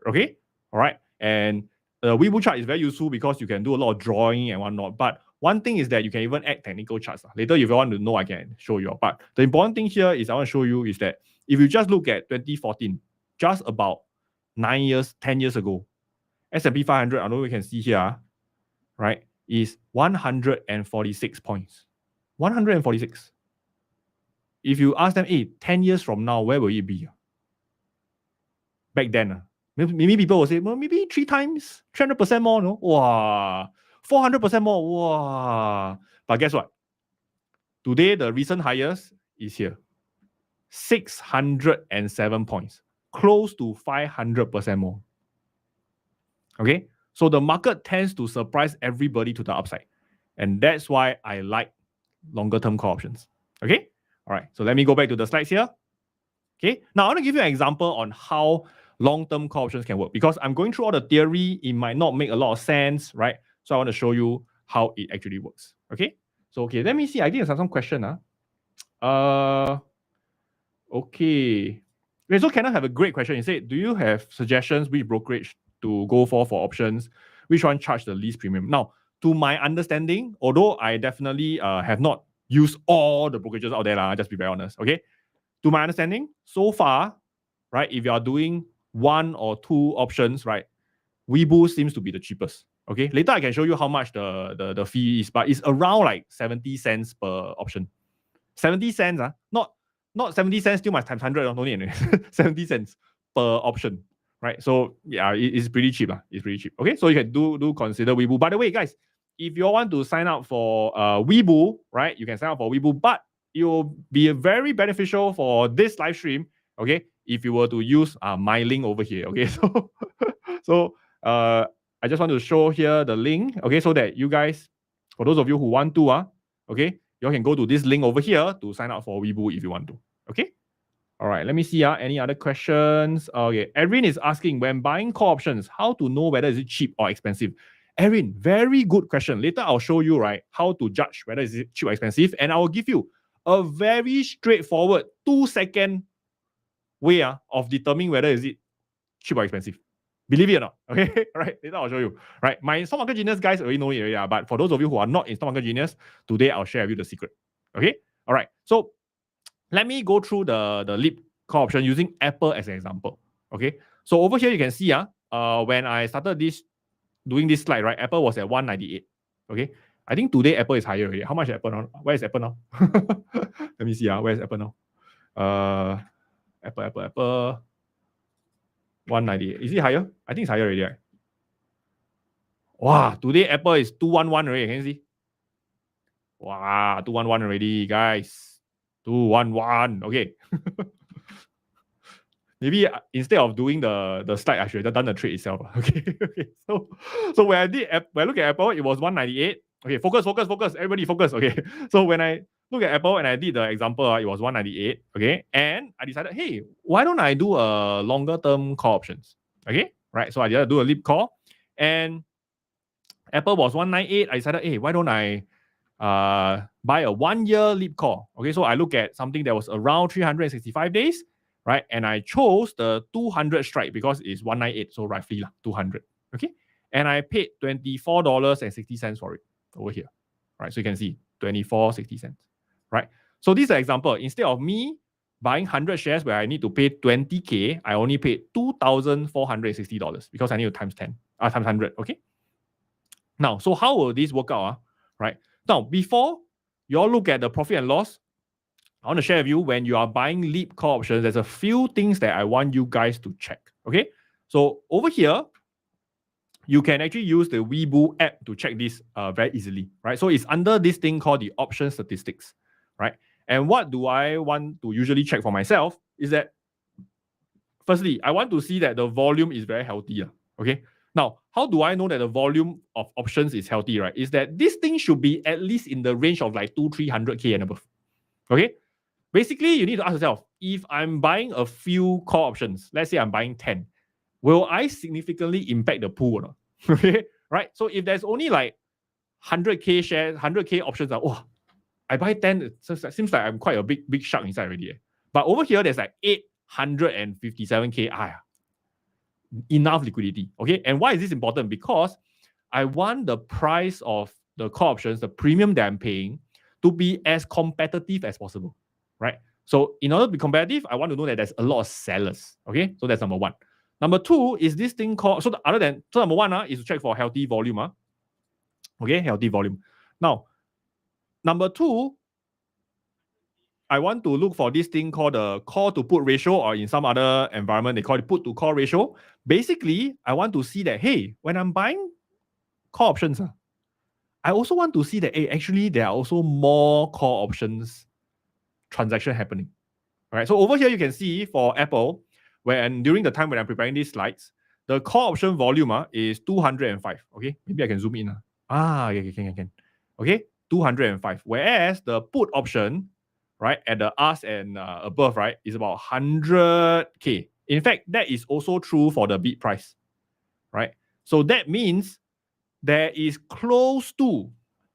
Speaker 1: Okay? All right. And the Weibo chart is very useful because you can do a lot of drawing and whatnot. But one thing is that you can even add technical charts. Later, if you want to know, I can show you. But the important thing here is I want to show you is that if you just look at 2014, just about 9 years, 10 years ago, S&P 500, I know we can see here, right, is 146 points. 146. If you ask them, hey, 10 years from now, where will it be? Back then, maybe people will say, well, maybe 3 times, 300% more, no? Wow. 400% more, wow. But guess what? Today, the recent highest is here. 607 points. Close to 500% more. Okay? So the market tends to surprise everybody to the upside. And that's why I like longer term call options. Okay? All right. So let me go back to the slides here. Okay. Now I want to give you an example on how long-term call options can work because I'm going through all the theory. It might not make a lot of sense, right? So I want to show you how it actually works. Okay. So okay, let me see. I think there's some question. Okay. So Kenneth have a great question. He said, do you have suggestions which brokerage to go for options? Which one charge the least premium? Now, to my understanding, although I definitely have not used all the brokerages out there, just be very honest. Okay. To my understanding, so far, right, if you are doing 1 or 2 options, right, Weibo seems to be the cheapest. Okay, later I can show you how much the fee is, but it's around like 70 cents per option. 70 cents, not 70 cents, still must times 100, no need. 70 cents per option, right? So yeah, it's pretty cheap. It's pretty cheap. Okay, so you can do consider Weibo. By the way, guys, if you want to sign up for Weibo, right, you can sign up for Weibo, but it will be very beneficial for this live stream, okay, if you were to use my link over here, okay? So I just want to show here the link, okay, so that you guys, for those of you who want to, okay, you can go to this link over here to sign up for Weibo if you want to, okay? All right, let me see. Any other questions? Okay, Erin is asking, when buying call options, how to know whether is it cheap or expensive? Erin, very good question. Later, I'll show you, right, how to judge whether is it cheap or expensive, and I will give you a very straightforward 2-second way of determining whether is it cheap or expensive. Believe it or not, okay? Right, later I'll show you. Right, my Stock Market Genius guys already know it already, but for those of you who are not in Stock Market Genius, today I'll share with you the secret. Okay, all right. So let me go through the LEAP call option using Apple as an example. Okay, so over here you can see when I started doing this slide, right, Apple was at 198. Okay, I think today Apple is higher already. How much is Apple now? Where is Apple now? Let me see. Where is Apple now? Apple. 198. Is it higher? I think it's higher already. Right? Wow, today Apple is 211 already. Can you see? Wow, 211 already, guys. 211. Okay. Maybe instead of doing the slide, I should have done the trade itself. Okay. Okay. So when I look at Apple, it was 198. Okay, focus. Everybody focus. Okay. So when I look at Apple and I did the example, it was 198. Okay. And I decided, hey, why don't I do a longer term call options? Okay. Right. So I decided to do a LEAP call. And Apple was 198. I decided, hey, why don't I buy a 1-year LEAP call? Okay. So I look at something that was around 365 days. Right, and I chose the 200 strike because it's 198, so roughly 200. Okay, and I paid $24.60 for it over here. Right, so you can see $24.60. Right, so this is an example. Instead of me buying 100 shares where I need to pay 20K, I only paid $2,460 because I need to times 100. Okay. Now, so how will this work out? Right, now before you all look at the profit and loss, I want to share with you when you are buying LEAP call options, there's a few things that I want you guys to check. Okay. So over here, you can actually use the Weibo app to check this very easily. Right. So it's under this thing called the option statistics. Right. And what do I want to usually check for myself is that, firstly, I want to see that the volume is very healthy. Okay. Now, how do I know that the volume of options is healthy, right? Is that this thing should be at least in the range of like 200-300K and above. Okay? Basically, you need to ask yourself, if I'm buying a few call options, let's say I'm buying 10, will I significantly impact the pool or not? Okay? Right? So if there's only like 100K shares, 100K options, oh, I buy 10, it seems like I'm quite a big shark inside already. But over here, there's like 857K. Enough liquidity. Okay. And why is this important? Because I want the price of the call options, the premium that I'm paying, to be as competitive as possible. Right? So in order to be competitive, I want to know that there's a lot of sellers. Okay. So that's number one. Number two is this thing called, so number one is to check for healthy volume. Okay, healthy volume. Now, number two, I want to look for this thing called the call to put ratio, or in some other environment, they call it put to call ratio. Basically, I want to see that, hey, when I'm buying call options, I also want to see that, hey, actually, there are also more call options transaction happening. All right. So over here, you can see for Apple, during the time when I'm preparing these slides, the call option volume is 205. Okay. Maybe I can zoom in. Yeah, can. Okay. 205. Whereas the put option, right, at the ask and above, right, is about 100K. In fact, that is also true for the bid price, right? So that means there is close to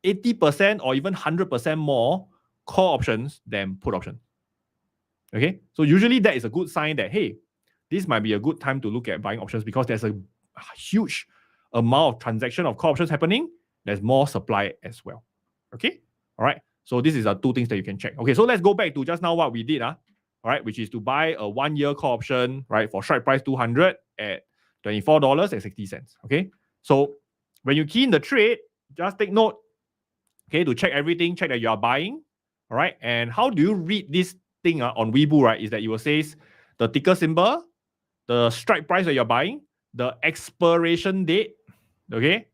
Speaker 1: 80% or even 100% more call options than put options. Okay, so usually that is a good sign that, hey, this might be a good time to look at buying options because there's a huge amount of transaction of call options happening. There's more supply as well. Okay, all right. So this is the two things that you can check. Okay, so let's go back to just now what we did, all right, which is to buy a 1 year call option, right, for strike price 200 at $24.60. Okay, so when you key in the trade, just take note, okay, to check everything, check that you are buying, all right. And how do you read this thing on Webull, right? Is that it will say the ticker symbol, the strike price that you're buying, the expiration date, okay,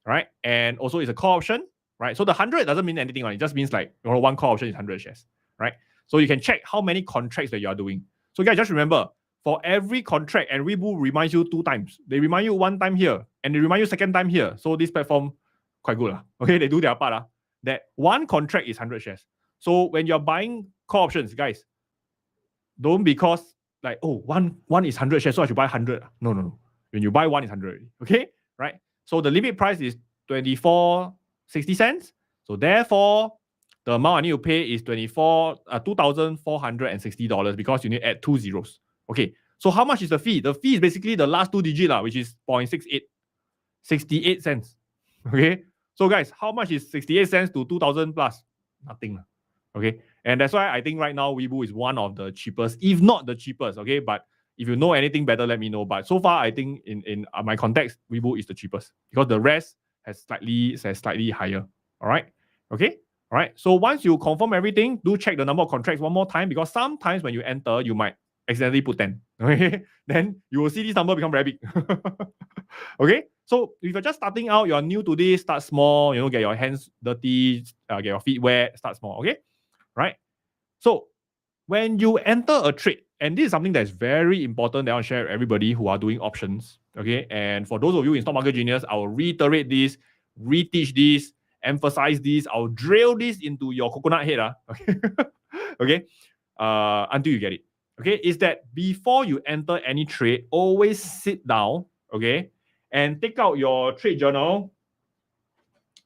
Speaker 1: right, and also it's a call option, right? So the 100 doesn't mean anything, right? It just means like one call option is 100 shares, right? So you can check how many contracts that you are doing. So guys, just remember, for every contract, and Webull reminds you 2 times. They remind you 1 time here, and they remind you 2nd time here. So this platform quite good, okay? They do their part, that 1 contract is 100 shares. So when you're buying call options, guys, don't because like, oh, one is 100 shares, so I should buy 100. No. When you buy 1 is 100, okay? Right? So the limit price is 24.60. So therefore, the amount I need to pay is $2,460 because you need to add 2 zeros. Okay. So how much is the fee? The fee is basically the last 2 digits, which is 0.68. 68 cents. Okay. So guys, how much is 68 cents to 2,000 plus? Nothing. Okay. And that's why I think right now Webull is one of the cheapest, if not the cheapest. Okay. But if you know anything better, let me know. But so far, I think in my context, Webull is the cheapest because the rest has slightly higher. All right. Okay. All right. So once you confirm everything, do check the number of contracts one more time because sometimes when you enter, you might accidentally put 10. Okay. Then you will see this number become very big. Okay. So if you're just starting out, you're new to this, start small, get your hands dirty, get your feet wet, start small. Okay. Right. So when you enter a trade, and this is something that's very important that I want to share with everybody who are doing options. Okay. And for those of you in Stock Market Genius, I will reiterate this, reteach this, emphasize this, I'll drill this into your coconut head. Okay. Okay. Until you get it. Okay. Is that before you enter any trade, always sit down. Okay. And take out your trade journal.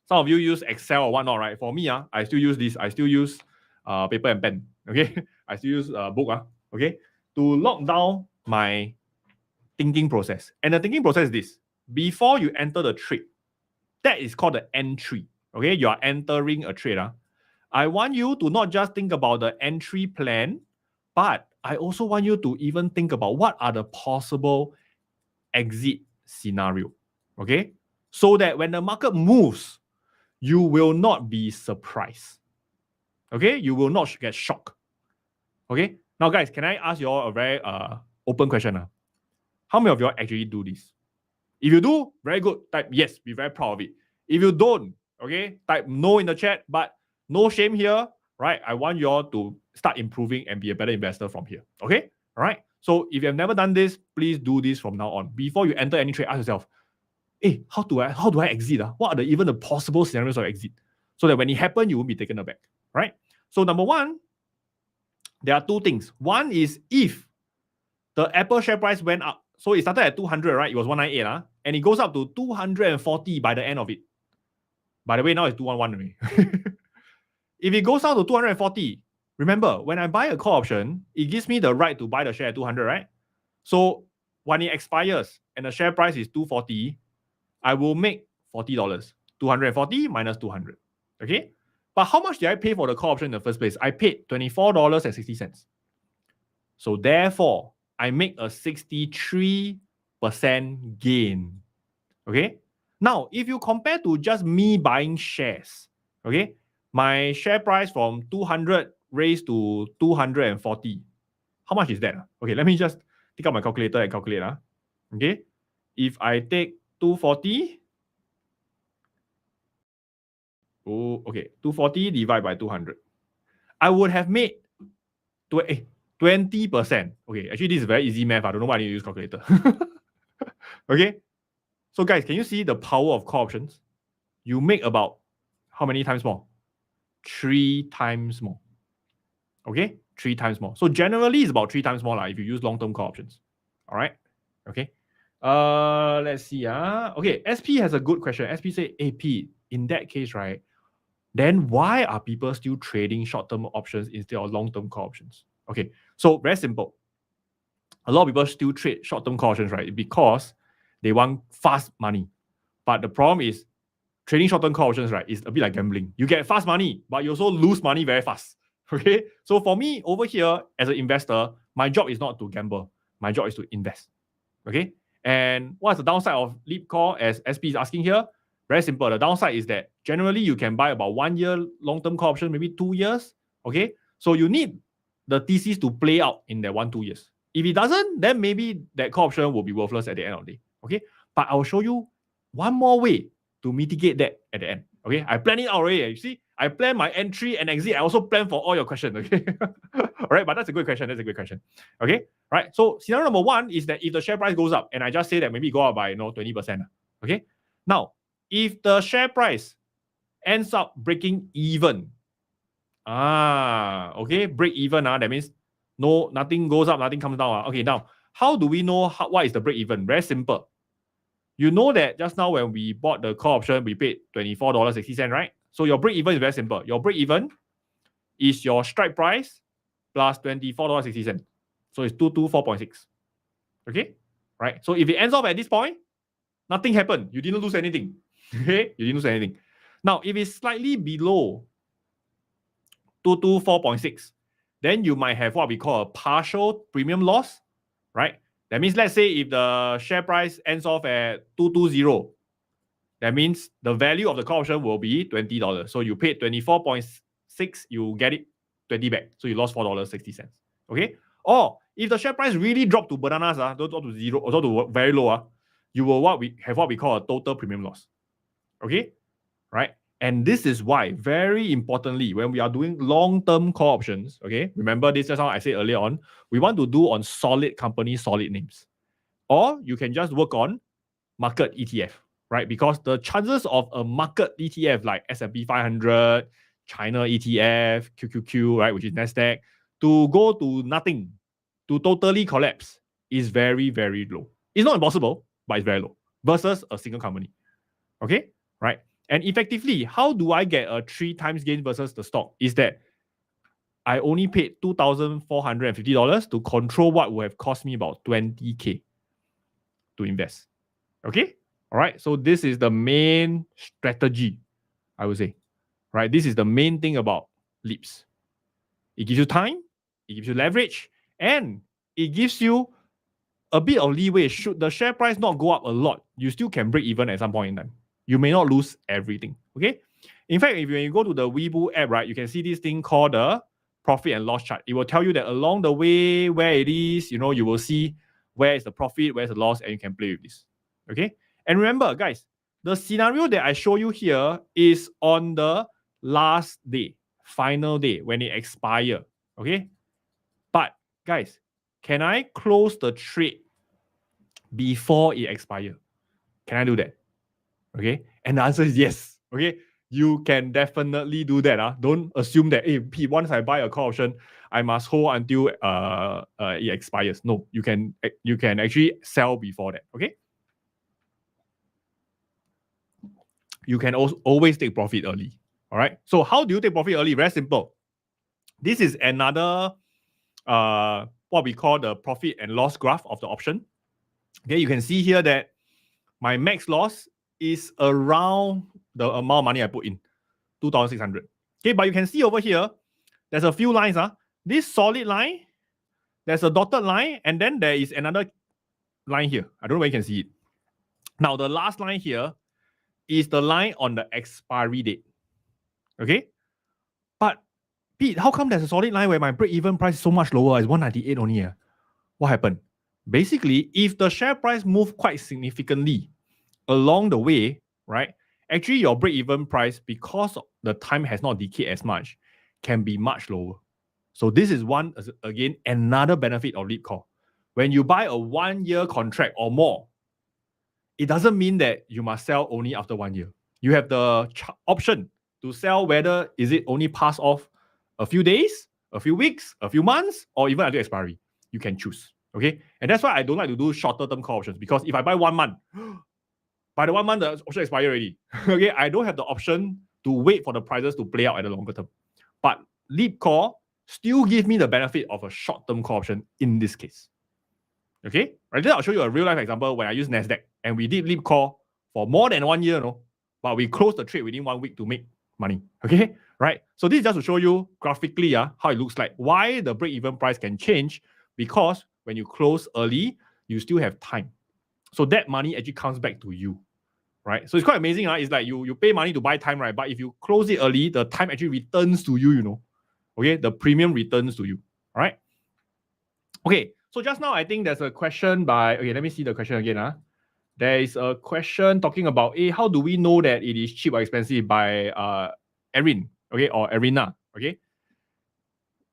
Speaker 1: Some of you use Excel or whatnot, right? For me, I still use this. I still use paper and pen. Okay. I still use book. Okay. To lock down my thinking process. And the thinking process is this. Before you enter the trade, that is called the entry. Okay. You are entering a trade. I want you to not just think about the entry plan, but I also want you to even think about what are the possible exit scenario. Okay. So that when the market moves, you will not be surprised. Okay. You will not get shocked. Okay. Now, guys, can I ask you all a very open question? How many of you all actually do this? If you do, very good. Type yes. Be very proud of it. If you don't, okay, type no in the chat. But no shame here, right? I want you all to start improving and be a better investor from here. Okay. All right. So if you have never done this, please do this from now on. Before you enter any trade, ask yourself, hey, how do I exit? What are even the possible scenarios of exit? So that when it happens, you won't be taken aback, right? So number one, there are two things. One is if the Apple share price went up. So it started at 200, right? It was 198, and it goes up to 240 by the end of it. By the way, now it's 211 already. If it goes down to 240, remember, when I buy a call option, it gives me the right to buy the share at 200, right? So when it expires and the share price is 240, I will make $40. 240 minus 200. Okay? But how much did I pay for the call option in the first place? I paid $24.60. So therefore, I make a 63% gain. Okay? Now, if you compare to just me buying shares, okay, my share price from 200 raised to 240. How much is that? Okay, let me just take out my calculator and calculate. Okay, if I take 240, okay, 240 divided by 200, I would have made 20%. Okay, actually, this is very easy math. I don't know why I need to use calculator. Okay, so guys, can you see the power of call options? You make about how many times more? 3 times more. Okay, 3 times more. So generally, it's about 3 times more if you use long-term call options. All right. Okay. Let's see. Okay, SP has a good question. SP say, hey Pete, in that case, right? Then why are people still trading short-term options instead of long-term call options? Okay, so very simple. A lot of people still trade short-term call options, right? Because they want fast money. But the problem is trading short-term call options, right, is a bit like gambling. You get fast money, but you also lose money very fast. Okay, so for me over here as an investor, my job is not to gamble. My job is to invest. Okay, and what's the downside of leap call, as SP is asking here? Very simple. The downside is that generally you can buy about 1 year long-term call option, maybe 2 years. Okay, so you need the thesis to play out in that 1-2 years. If it doesn't, then maybe that call option will be worthless at the end of the day. Okay, but I'll show you one more way to mitigate that at the end. Okay, I plan it out already. You see, I plan my entry and exit. I also plan for all your questions. Okay, all right, but that's a good question. That's a good question. Okay, right. So scenario number one is that if the share price goes up, and I just say that maybe go up by 20%. Okay, now if the share price ends up breaking even, okay, break even. That means nothing goes up, nothing comes down. Okay, now how do we know what is the break even? Very simple. You know that just now when we bought the call option, we paid $24.60, right? So your break even is very simple. Your break even is your strike price plus $24.60. So it's 224.6. Okay? Right? So if it ends off at this point, nothing happened. You didn't lose anything. Okay? You didn't lose anything. Now, if it's slightly below 224.6, then you might have what we call a partial premium loss, right? That means, let's say if the share price ends off at 220, that means the value of the call option will be $20. So you paid 24.6, you get it 20 back. So you lost $4.60. Okay? Or if the share price really dropped to bananas, don't drop to zero, or to very low, you will what we call a total premium loss. Okay? Right? And this is why, very importantly, when we are doing long-term call options, okay, remember this is how I said earlier on, we want to do on solid companies, solid names. Or you can just work on market ETF, right? Because the chances of a market ETF like S&P 500, China ETF, QQQ, right, which is NASDAQ, to go to nothing, to totally collapse is very, very low. It's not impossible, but it's very low versus a single company. Okay, right? And effectively, how do I get a 3 times gain versus the stock? Is that I only paid $2,450 to control what would have cost me about 20K to invest. Okay? All right. So this is the main strategy, I would say. Right? This is the main thing about leaps. It gives you time, it gives you leverage, and it gives you a bit of leeway. Should the share price not go up a lot, you still can break even at some point in time. You may not lose everything. Okay. In fact, when you go to the Webull app, right, you can see this thing called the profit and loss chart. It will tell you that along the way where it is, you will see where is the profit, where's the loss, and you can play with this. Okay. And remember, guys, the scenario that I show you here is on the last day, final day, when it expires. Okay. But guys, can I close the trade before it expires? Can I do that? Okay, and the answer is yes. Okay, you can definitely do that. Don't assume that Pete, once I buy a call option, I must hold until it expires. No, you can actually sell before that. Okay, you can also always take profit early. All right. So how do you take profit early? Very simple. This is another what we call the profit and loss graph of the option. Okay, you can see here that my max loss is around the amount of money I put in, 2,600. Okay, but you can see over here, there's a few lines. This solid line, there's a dotted line, and then there is another line here. I don't know where you can see it. Now, the last line here is the line on the expiry date. Okay? But, Pete, how come there's a solid line where my break-even price is so much lower? It's 198 only. What happened? Basically, if the share price moved quite significantly along the way, right, actually your break-even price, because the time has not decayed as much, can be much lower. So this is again, another benefit of leap call. When you buy a 1-year contract or more, it doesn't mean that you must sell only after 1 year. You have the option to sell whether is it only pass off a few days, a few weeks, a few months, or even until expiry. You can choose. Okay. And that's why I don't like to do shorter term call options, because if I buy 1 month, by the 1 month, the option expires already. Okay. I don't have the option to wait for the prices to play out at the longer term. But leap call still give me the benefit of a short-term call option in this case. Okay, right then I'll show you a real-life example when I use NASDAQ, and we did leap call for more than 1 year, but we closed the trade within 1 week to make money. Okay, right? So this is just to show you graphically how it looks like, why the break-even price can change, because when you close early, you still have time. So that money actually comes back to you, right? So it's quite amazing. It's like you pay money to buy time, right? But if you close it early, the time actually returns to you, Okay, the premium returns to you. All right. Okay, so just now I think there's a question by, okay, let me see the question again. There is a question talking about, how do we know that it is cheap or expensive, by Erin, okay, or Erina, okay?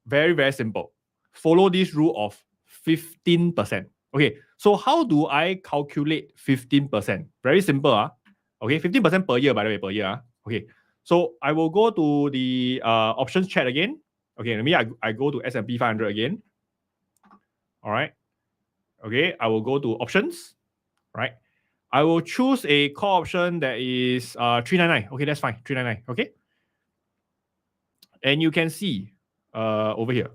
Speaker 1: Very, very simple. Follow this rule of 15%. Okay, so how do I calculate 15%? Very simple. Okay, 15% per year, by the way, per year. Okay, so I will go to the options chat again. Okay, let me, I go to S&P 500 again. All right. Okay, I will go to options. Right. I will choose a call option that is 399. Okay, that's fine. 399. Okay. And you can see over here.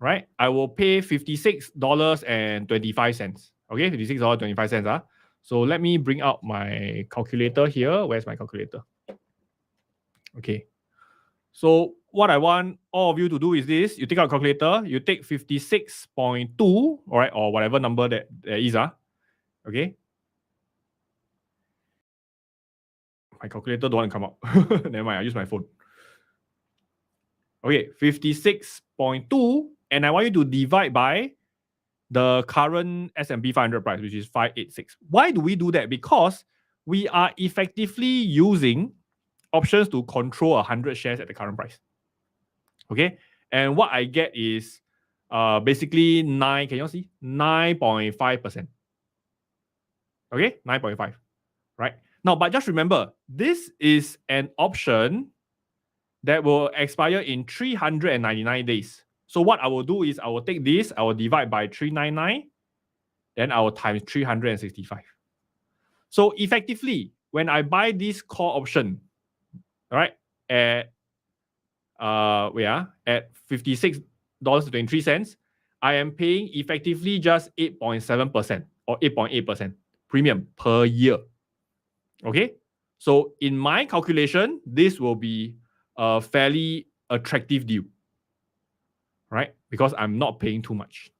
Speaker 1: Right. I will pay $56.25. Okay, $56.25. So let me bring out my calculator here. Where's my calculator? Okay. So what I want all of you to do is this. You take out a calculator, you take 56.2, all right, or whatever number that there is. Okay. My calculator don't want to come up. Never mind, I use my phone. Okay, 56.2, and I want you to divide by the current S&P 500 price, which is 586. Why do we do that? Because we are effectively using options to control 100 shares at the current price. Okay, and what I get is basically 9, can you see? 9.5%. Okay, 9.5, right? Now, but just remember, this is an option that will expire in 399 days. So what I will do is I will take this, I will divide by 399, then I will times 365. So effectively, when I buy this call option, right, at at $56.23, I am paying effectively just 8.7% or 8.8% premium per year. Okay, so in my calculation, this will be a fairly attractive deal, right? Because I'm not paying too much,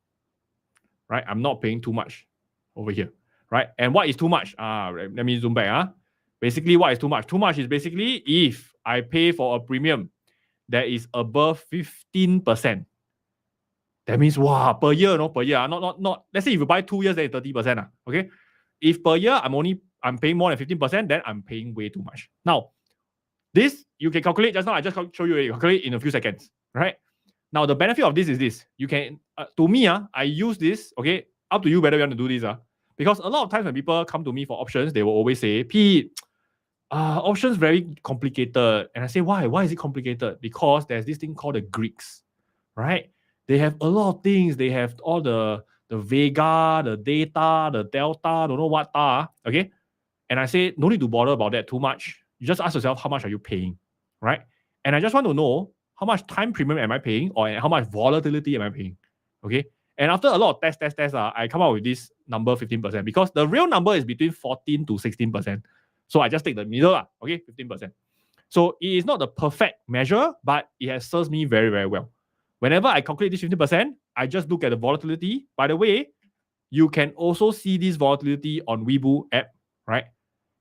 Speaker 1: right? I'm not paying too much over here, right? And what is too much? Let me zoom back. Basically, what is too much? Too much is basically if I pay for a premium that is above 15%. That means, wow, per year, per year. Not. Let's say if you buy 2 years, then 30%. Okay, if per year I'm paying more than 15%, then I'm paying way too much. Now, this you can calculate just now. I just show you. Calculate in a few seconds, right? Now, the benefit of this is this. You can, to me, I use this. Okay, up to you whether you want to do this. Because a lot of times when people come to me for options, they will always say, Pete, options very complicated. And I say, why? Why is it complicated? Because there's this thing called the Greeks, right? They have a lot of things. They have all the Vega, the data, the delta, don't know what, okay? And I say, no need to bother about that too much. You just ask yourself, how much are you paying, right? And I just want to know how much time premium am I paying or how much volatility am I paying, okay? And after a lot of tests, I come out with this number 15% because the real number is between 14 to 16%. So I just take the middle, okay, 15%. So it is not the perfect measure, but it has served me very, very well. Whenever I calculate this 15%, I just look at the volatility. By the way, you can also see this volatility on Webull app, right?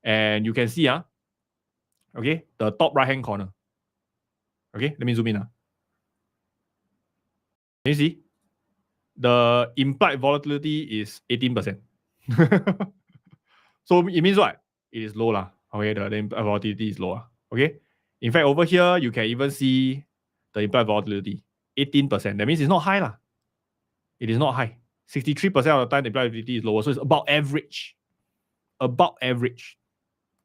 Speaker 1: And you can see, okay, the top right-hand corner. Okay, let me zoom in. Can you see? The implied volatility is 18%. So it means what? It is low lah. Okay, the implied volatility is low. Okay. In fact, over here, you can even see the implied volatility, 18%. That means it's not high lah. It is not high. 63% of the time, the implied volatility is lower. So it's about average. About average.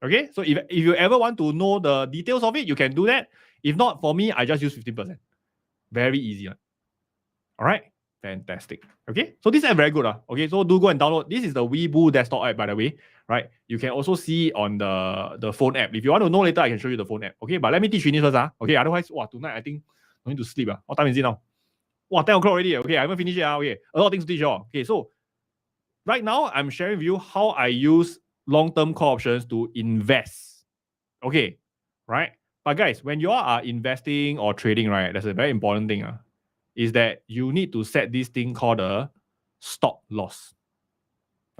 Speaker 1: Okay, so if you ever want to know the details of it, you can do that. If not, for me, I just use 15%. Very easy. All right, fantastic. Okay, so this app very good. Okay, so do go and download. This is the Webull desktop app, by the way. Right, you can also see on the phone app. If you want to know later, I can show you the phone app. Okay, but let me teach you this first. Okay, otherwise, tonight I think I need to sleep. What time is it now? 10 o'clock already. Okay, I haven't finished it. Okay, a lot of things to teach you. Okay, so right now I'm sharing with you how I use long-term call options to invest. Okay, right? But guys, when you are investing or trading, right, that's a very important thing. Is that you need to set this thing called a stop loss.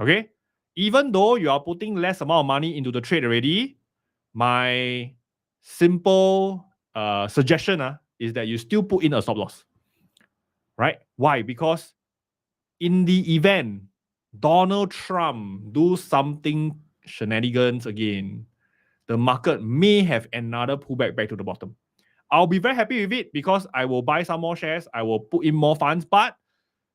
Speaker 1: Okay? Even though you are putting less amount of money into the trade already, my simple suggestion is that you still put in a stop loss. Right? Why? Because in the event Donald Trump do something shenanigans again, the market may have another pullback back to the bottom. I'll be very happy with it because I will buy some more shares, I will put in more funds, but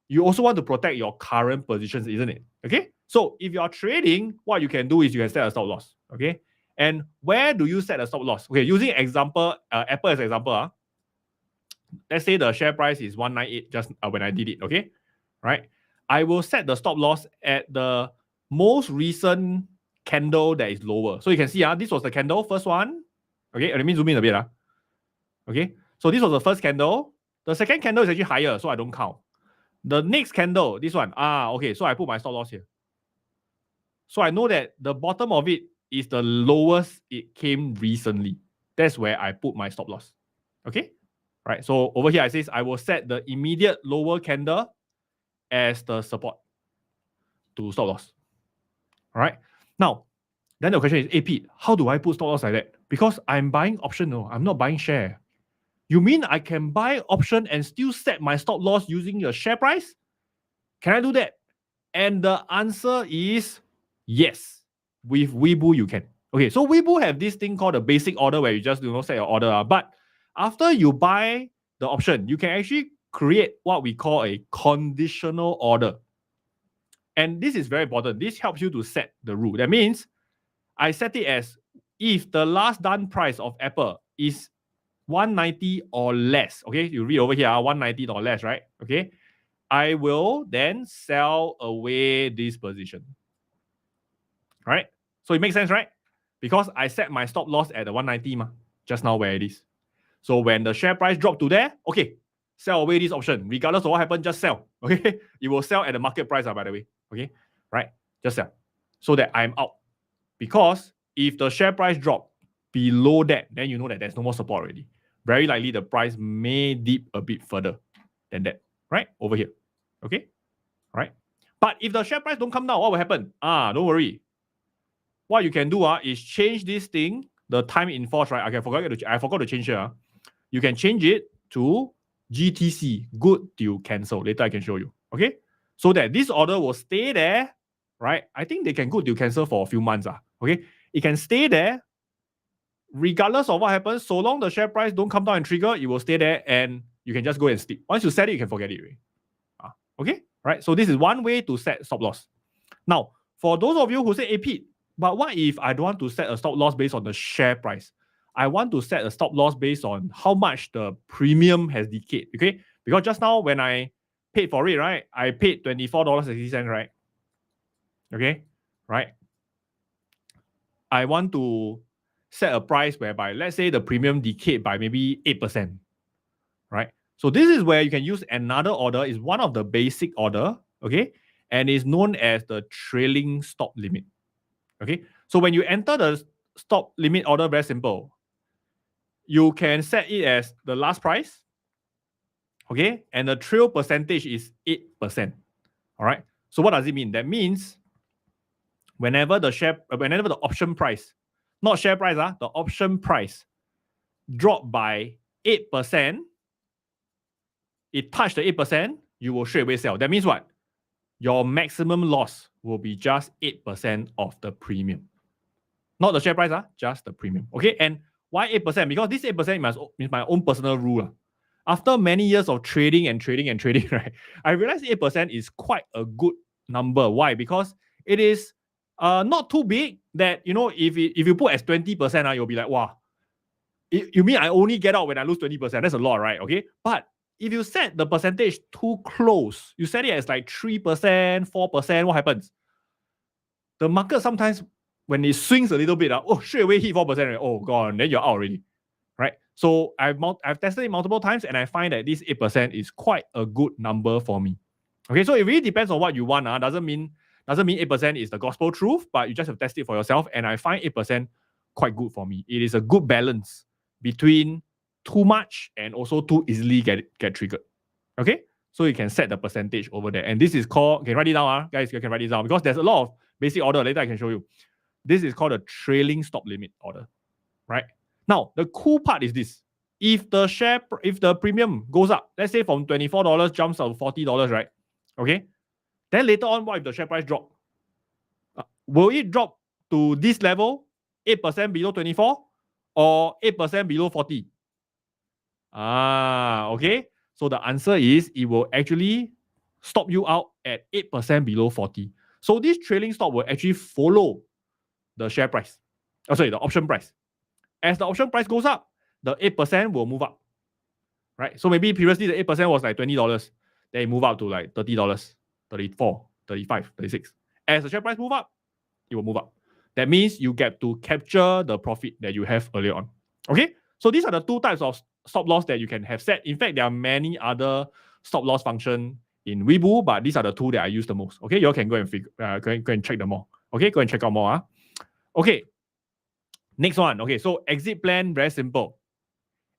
Speaker 1: you also want to protect your current positions, isn't it? Okay? So if you are trading, what you can do is you can set a stop loss. Okay? And where do you set a stop loss? Okay, using example, Apple as an example. Let's say the share price is 198 just when I did it, okay? Right? I will set the stop loss at the most recent candle that is lower. So you can see, this was the candle, first one. Okay, let me zoom in a bit. Okay, so this was the first candle. The second candle is actually higher, so I don't count. The next candle, this one, okay, so I put my stop loss here. So I know that the bottom of it is the lowest it came recently. That's where I put my stop loss. Okay, right? So over here, I says I will set the immediate lower candle as the support to stop loss. All right. Now, then the question is, hey Pete, how do I put stop loss like that? Because I'm buying option, no, I'm not buying share. You mean I can buy option and still set my stop loss using your share price? Can I do that? And the answer is yes. With Webull, you can. Okay, so Webull have this thing called a basic order where you just set your order. But after you buy the option, you can actually create what we call a conditional order. And this is very important. This helps you to set the rule. That means I set it as if the last done price of Apple is 190 or less. Okay, you read over here, 190 or less, right? Okay, I will then sell away this position. Right? So it makes sense, right? Because I set my stop loss at the 190 just now where it is. So when the share price drop to there, okay, sell away this option. Regardless of what happened, just sell. Okay, it will sell at the market price, by the way. Okay, right? Just sell so that I'm out. Because if the share price drop below that, then you know that there's no more support already. Very likely the price may dip a bit further than that, right? Over here. Okay, right? But if the share price don't come down, what will happen? Don't worry. What you can do is change this thing, the time in force, right? I forgot to change here. You can change it to GTC, good till cancel. Later I can show you. Okay, so that this order will stay there, right? I think they can good till cancel for a few months. Okay, it can stay there regardless of what happens. So long the share price don't come down and trigger, it will stay there and you can just go and sleep. Once you set it, you can forget it. Okay, right? So this is one way to set stop loss. Now, for those of you who say, AP, but what if I don't want to set a stop loss based on the share price? I want to set a stop loss based on how much the premium has decayed, okay? Because just now when I paid for it, right, I paid $24.60, right? Okay, right? I want to set a price whereby, let's say the premium decayed by maybe 8%, right? So this is where you can use another order. It's one of the basic order, okay? And is known as the trailing stop limit, okay? So when you enter the stop limit order, very simple. You can set it as the last price, okay? And the trail percentage is 8%, all right? So what does it mean? That means whenever the option price, not share price, the option price drop by 8%, it touched the 8%, you will straight away sell. That means what? Your maximum loss will be just 8% of the premium. Not the share price, just the premium. Okay, and why 8%? Because this 8% is my own personal rule. After many years of trading, right, I realized 8% is quite a good number. Why? Because it is not too big that, if you put as 20%, you'll be like, wow, you mean I only get out when I lose 20%? That's a lot, right? Okay, but if you set the percentage too close, you set it as like 3%, 4%, what happens? The market sometimes, when it swings a little bit, straight away hit 4%, right? Oh, gone, then you're out already, right? So I've tested it multiple times, and I find that this 8% is quite a good number for me. Okay, so it really depends on what you want. Doesn't mean 8% is the gospel truth, but you just have to test it for yourself, and I find 8% quite good for me. It is a good balance between too much and also too easily get triggered. Okay, so you can set the percentage over there, and this is called, write it down, guys. You can write it down because there's a lot of basic order. Later I can show you. This is called a trailing stop limit order, right? Now the cool part is this: if the premium goes up, let's say from $24 jumps to $40, right? Okay, then later on, what if the share price drop? Will it drop to this level, 8% below 24, or 8% below 40? Okay. So the answer is it will actually stop you out at 8% below 40. So this trailing stop will actually follow the share price. The option price. As the option price goes up, the 8% will move up. Right? So maybe previously the 8% was like $20. Then it move up to like $30, 34, 35, 36. As the share price move up, it will move up. That means you get to capture the profit that you have earlier on. Okay? So these are the two types of stop loss that you can have set. In fact, there are many other stop loss function in Webull, but these are the two that I use the most. Okay, you all can go and go and check them more. Okay, go and check out more. Okay, next one. Okay, so exit plan, very simple.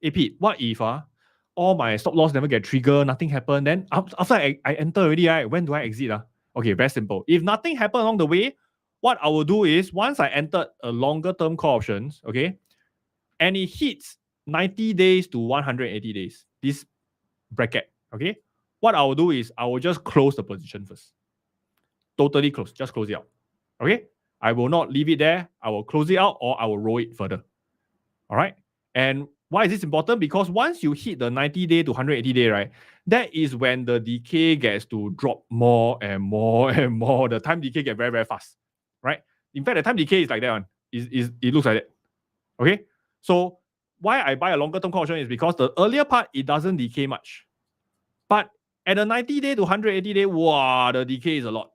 Speaker 1: AP, what if all my stop loss never get triggered, nothing happened? Then after I enter already, right? When do I exit? Okay, very simple. If nothing happened along the way, what I will do is once I entered a longer term call options, okay, and it hits 90 days to 180 days, this bracket, okay, what I will do is I will just close the position first. Totally close, just close it out. Okay, I will not leave it there. I will close it out or I will roll it further. All right, and why is this important? Because once you hit the 90 day to 180 day, right, that is when the decay gets to drop more and more and more. The time decay gets very, very fast, right? In fact, the time decay is like that one. It looks like that. Okay, so why I buy a longer term call option is because the earlier part, it doesn't decay much. But at the 90 day to 180 day, wow, the decay is a lot.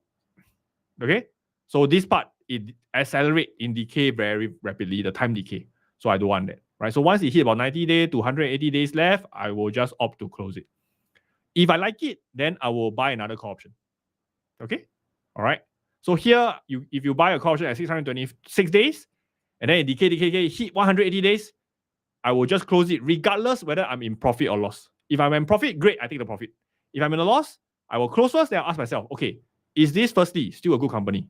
Speaker 1: Okay, so this part, it accelerates in decay very rapidly, the time decay. So I don't want that, right? So once it hit about 90 days to 180 days left, I will just opt to close it. If I like it, then I will buy another call option. Okay, all right. So here, if you buy a call option at 626 days, and then it decay, hit 180 days, I will just close it regardless whether I'm in profit or loss. If I'm in profit, great, I take the profit. If I'm in a loss, I will close first, then I'll ask myself, okay, is this firstly still a good company?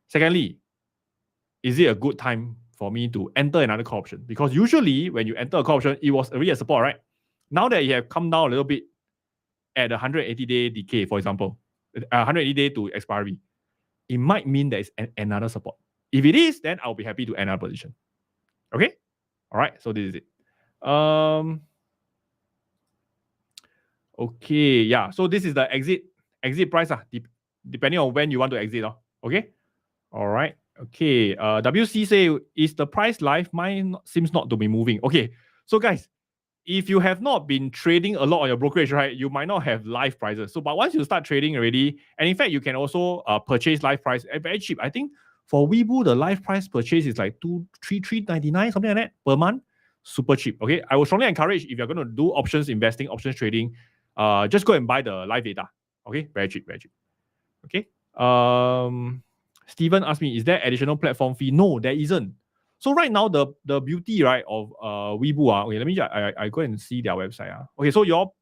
Speaker 1: Secondly, is it a good time for me to enter another call option? Because usually when you enter a call option, it was already a support, right? Now that it have come down a little bit at the 180-day decay, for example, 180 day to expiry, it might mean there is another support. If it is, then I'll be happy to end our position. Okay? All right, so this is it. Okay, yeah. So this is the exit price, depending on when you want to exit. Okay? All right. Okay. WC say, is the price live? Mine seems not to be moving. Okay. So guys, if you have not been trading a lot on your brokerage, right, you might not have live prices. So, but once you start trading already, and in fact, you can also purchase live price very cheap. I think for Webull, the live price purchase is like 3.99, something like that per month. Super cheap. Okay. I would strongly encourage, if you're going to do options investing, options trading, just go and buy the live data. Okay. Very cheap, very cheap. Okay. Steven asked me, is there additional platform fee? No, there isn't. So right now, the beauty, right, of Webull, okay, let me I go and see their website. Okay, so y'all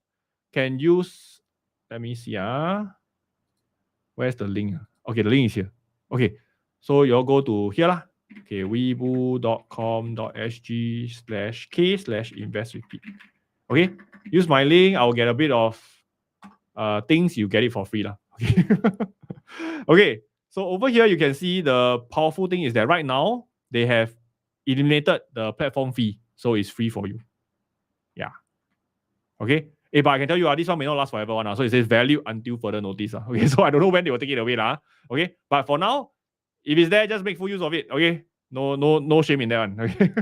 Speaker 1: can use, let me see. Where's the link? Okay, the link is here. Okay, so y'all go to here lah. Okay, webull.com.sg/k/invest-with-Pete. Okay, use my link. I'll get a bit of things. You get it for free lah. Okay. Okay, so over here you can see the powerful thing is that right now they have eliminated the platform fee, so it's free for you. Yeah. Okay. But I can tell you, this one may not last forever. So it says value until further notice. Okay, so I don't know when they will take it away. Okay, but for now, if it's there, just make full use of it. Okay, no shame in that one. Okay.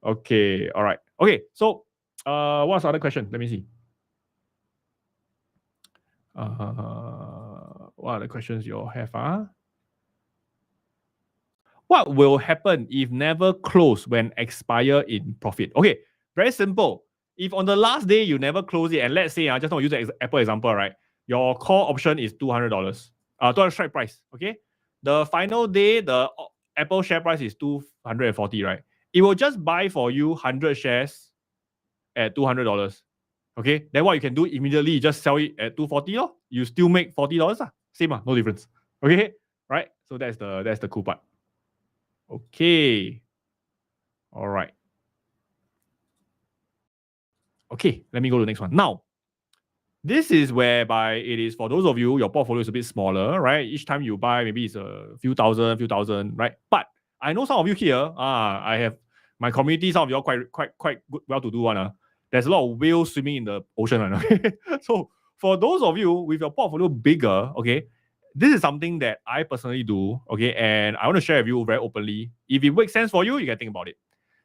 Speaker 1: Okay, all right. Okay, so what's the other question? Let me see. What are the questions you all have? What will happen if never close when expire in profit? Okay, very simple. If on the last day you never close it, and let's say I just want to use the Apple example, right? Your call option is $200, $200 strike price. Okay, the final day the Apple share price is 240, right? It will just buy for you 100 shares at $200. Okay, then what you can do immediately, you just sell it at 240. You still make $40. Same, no difference. Okay, right? So that's the cool part. Okay. All right. Okay, let me go to the next one. Now, this is whereby it is for those of you, your portfolio is a bit smaller, right? Each time you buy, maybe it's a few thousand, right? But I know some of you here, I have my community, some of you are quite good, well to do one. There's a lot of whales swimming in the ocean. Okay? So for those of you with your portfolio bigger, okay, this is something that I personally do, okay, and I want to share with you very openly. If it makes sense for you, you can think about it.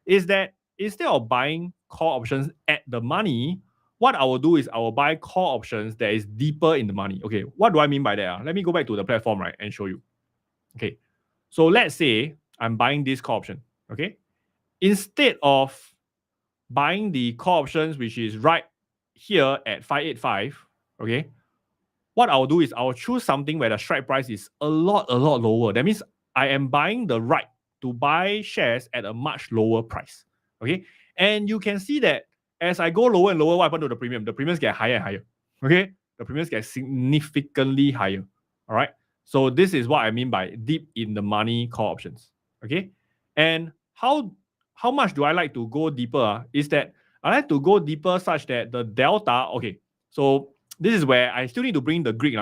Speaker 1: Is that instead of buying call options at the money, what I will do is I will buy call options that is deeper in the money. Okay, what do I mean by that? Let me go back to the platform, right, and show you. Okay, so let's say I'm buying this call option. Okay, instead of buying the call options, which is right here at 585, okay, what I'll do is I'll choose something where the strike price is a lot lower. That means I am buying the right to buy shares at a much lower price. Okay, and you can see that as I go lower and lower, what happened to the premium? The premiums get higher and higher. Okay, the premiums get significantly higher. All right, so this is what I mean by deep in the money call options. Okay, and how much do I like to go deeper? Is that I like to go deeper such that the delta. Okay, so this is where I still need to bring the Greek.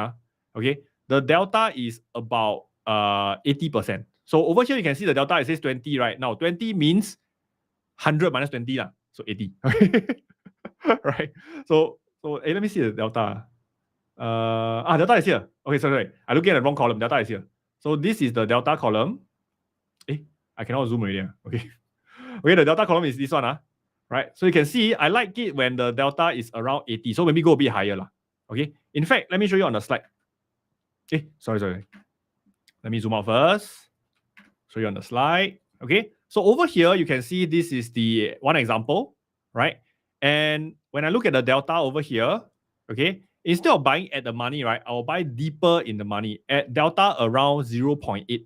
Speaker 1: Okay, the delta is about 80%. So over here you can see the delta, it says 20, right? Now 20 means 100 minus 20, so 80. Right? So let me see the delta. Delta is here. Okay, sorry. I look at the wrong column. Delta is here. So this is the delta column. I cannot zoom already. Okay. Okay, the delta column is this one. Right? So you can see I like it when the delta is around 80. So maybe go a bit higher. Okay. In fact, let me show you on the slide. Sorry. Let me zoom out first. Show you on the slide. Okay. So over here, you can see this is the one example, right? And when I look at the delta over here, okay, instead of buying at the money, right, I'll buy deeper in the money at delta around 0.8.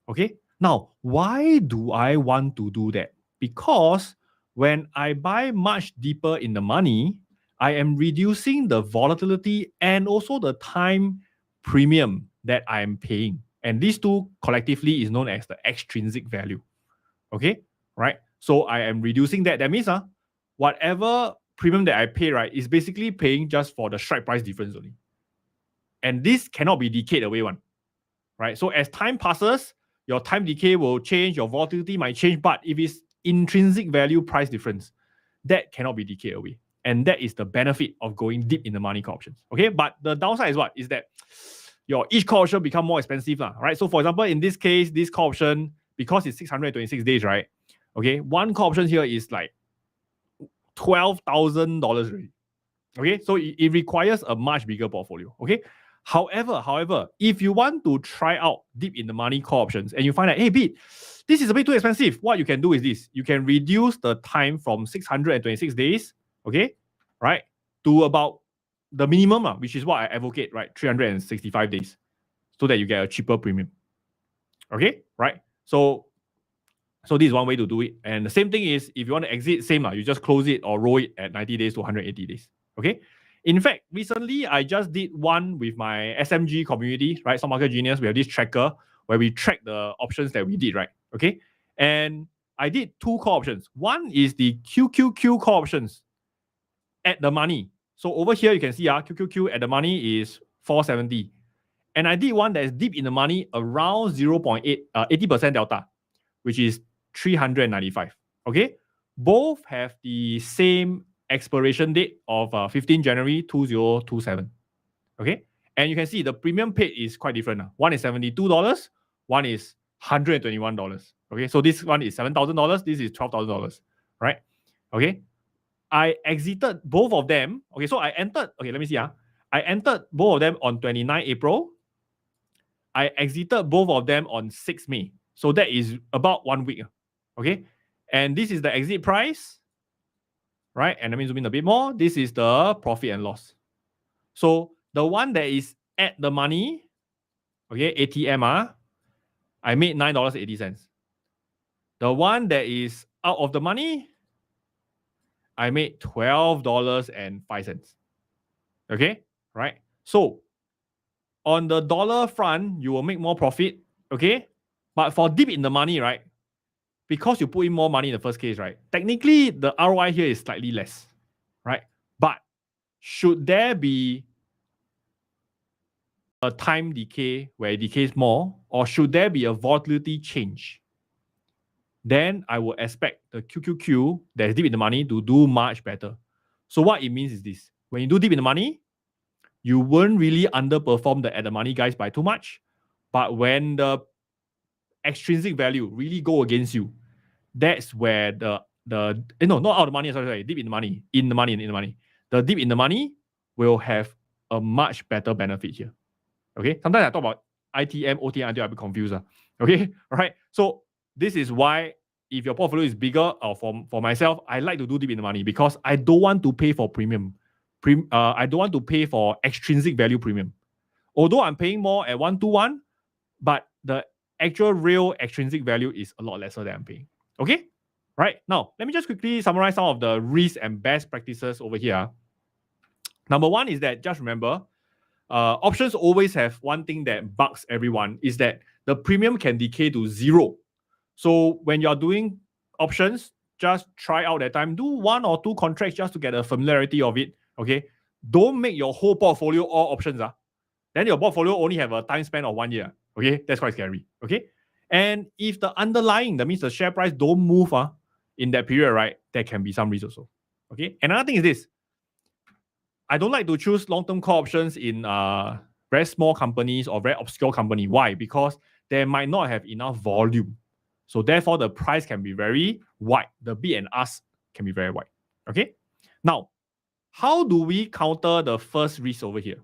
Speaker 1: Okay. Now, why do I want to do that? Because when I buy much deeper in the money, I am reducing the volatility and also the time premium that I am paying. And these two collectively is known as the extrinsic value. Okay, right? So I am reducing that. That means whatever premium that I pay, right, is basically paying just for the strike price difference only. And this cannot be decayed away one. Right? So as time passes, your time decay will change, your volatility might change, but if it's intrinsic value price difference, that cannot be decayed away. And that is the benefit of going deep in the money call options. Okay, but the downside is what? Is that your each call option become more expensive, right? So for example, in this case, this call option, because it's 626 days, right? Okay, one call option here is like $12,000 already. Okay, so it requires a much bigger portfolio. Okay, however, if you want to try out deep in the money call options and you find that, hey, Beat, this is a bit too expensive, what you can do is this: you can reduce the time from 626 days, okay, right, to about the minimum, which is what I advocate, right, 365 days, so that you get a cheaper premium. Okay, right? So this is one way to do it. And the same thing is, if you want to exit, same, you just close it or roll it at 90 days to 180 days. Okay. In fact, recently I just did one with my SMG community, right? Stock Market Genius. We have this tracker where we track the options that we did, right? Okay. And I did two call options. One is the QQQ call options at the money. So over here you can see QQQ at the money is 470. And I did one that is deep in the money around 80% delta, which is 395. Okay, both have the same expiration date of 15 January 2027. Okay, and you can see the premium paid is quite different. One is $72, one is $121. Okay, so this one is $7,000, this is $12,000, right? Okay, I exited both of them. Okay, so I entered, okay, let me see. I entered both of them on 29 April. I exited both of them on 6 May. So that is about 1 week. Okay. And this is the exit price, right? And let me zoom in a bit more. This is the profit and loss. So the one that is at the money, okay, ATM, I made $9.80. The one that is out of the money, I made $12.05. Okay, right? So on the dollar front, you will make more profit, okay? But for deep in the money, right? Because you put in more money in the first case, right? Technically, the ROI here is slightly less, right? But should there be a time decay where it decays more, or should there be a volatility change, then I would expect the QQQ that is deep in the money to do much better. So what it means is this: when you do deep in the money, you won't really underperform the at the money guys by too much. But when the extrinsic value really go against you, that's where not out of the money, sorry, deep in the money, the deep in the money will have a much better benefit here. Okay, sometimes I talk about ITM, OTM until I be confused. Okay, all right. So this is why if your portfolio is bigger, or for myself, I like to do deep in the money because I don't want to pay for premium. I don't want to pay for extrinsic value premium. Although I'm paying more at 1-to-1, but the actual real extrinsic value is a lot lesser than I'm paying. Okay? Right. Now, let me just quickly summarize some of the risks and best practices over here. Number one is that just remember, options always have one thing that bugs everyone, is that the premium can decay to zero. So when you're doing options, just try out that time. Do 1 or 2 contracts just to get a familiarity of it. Okay. Don't make your whole portfolio all options. Then your portfolio only have a time span of 1 year. Okay. That's quite scary. Okay. And if the underlying, that means the share price don't move in that period, right, there can be some risk also. Okay. Another thing is this: I don't like to choose long-term call options in very small companies or very obscure company. Why? Because they might not have enough volume. So therefore, the price can be very wide. The bid and ask can be very wide. Okay. Now, how do we counter the first risk over here?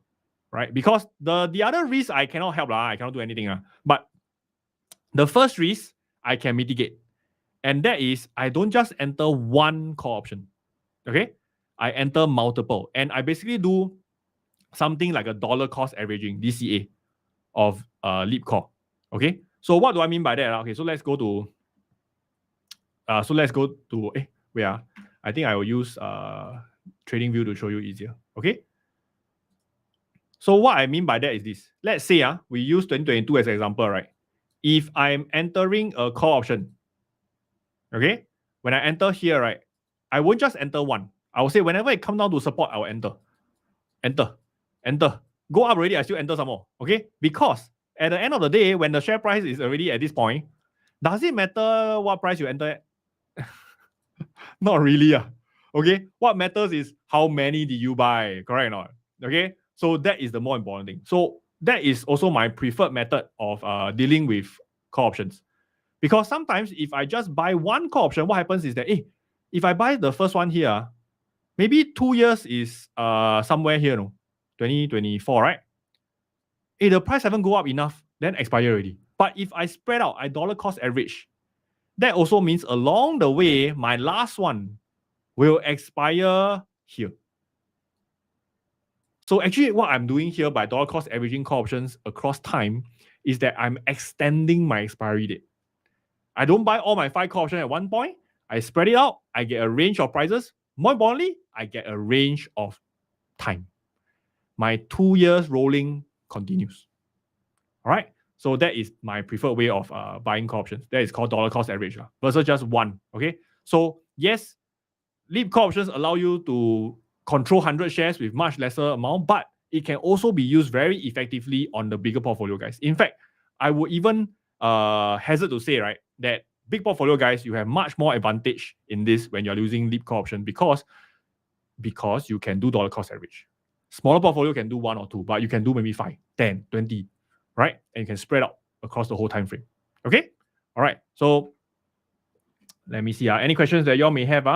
Speaker 1: Right? Because the other risk I cannot help. I cannot do anything. But the first risk I can mitigate. And that is, I don't just enter one call option. Okay? I enter multiple. And I basically do something like a dollar cost averaging, DCA, of leap call. Okay? So what do I mean by that? Okay, so let's go to I think I will use TradingView to show you easier. Okay? So what I mean by that is this. Let's say we use 2022 as an example, right? If I'm entering a call option, okay, when I enter here, right, I won't just enter one. I will say whenever it comes down to support, I will enter. Go up already, I still enter some more. Okay? Because at the end of the day, when the share price is already at this point, does it matter what price you enter at? Not really. Okay? What matters is how many did you buy, correct or not? Okay? So that is the more important thing. So that is also my preferred method of dealing with call options. Because sometimes if I just buy one call option, what happens is that, if I buy the first one here, maybe 2 years is somewhere here, no? 2024, right? The price haven't go up enough, then expire already. But if I spread out, I dollar cost average, that also means along the way, my last one will expire here. So actually what I'm doing here by dollar cost averaging call options across time is that I'm extending my expiry date. I don't buy all my 5 call options at one point. I spread it out. I get a range of prices. More importantly, I get a range of time. My 2 years rolling continues. All right. So that is my preferred way of buying call options. That is called dollar cost average versus just one. Okay. So yes, LEAP call options allow you to control 100 shares with much lesser amount, but it can also be used very effectively on the bigger portfolio guys. In fact, I would even hazard to say, right, that big portfolio guys, you have much more advantage in this when you're using LEAP call option because you can do dollar cost average. Smaller portfolio can do 1 or 2, but you can do maybe 5, 10, 20, right? And you can spread out across the whole time frame. Okay? All right. So let me see. Any questions that y'all may have?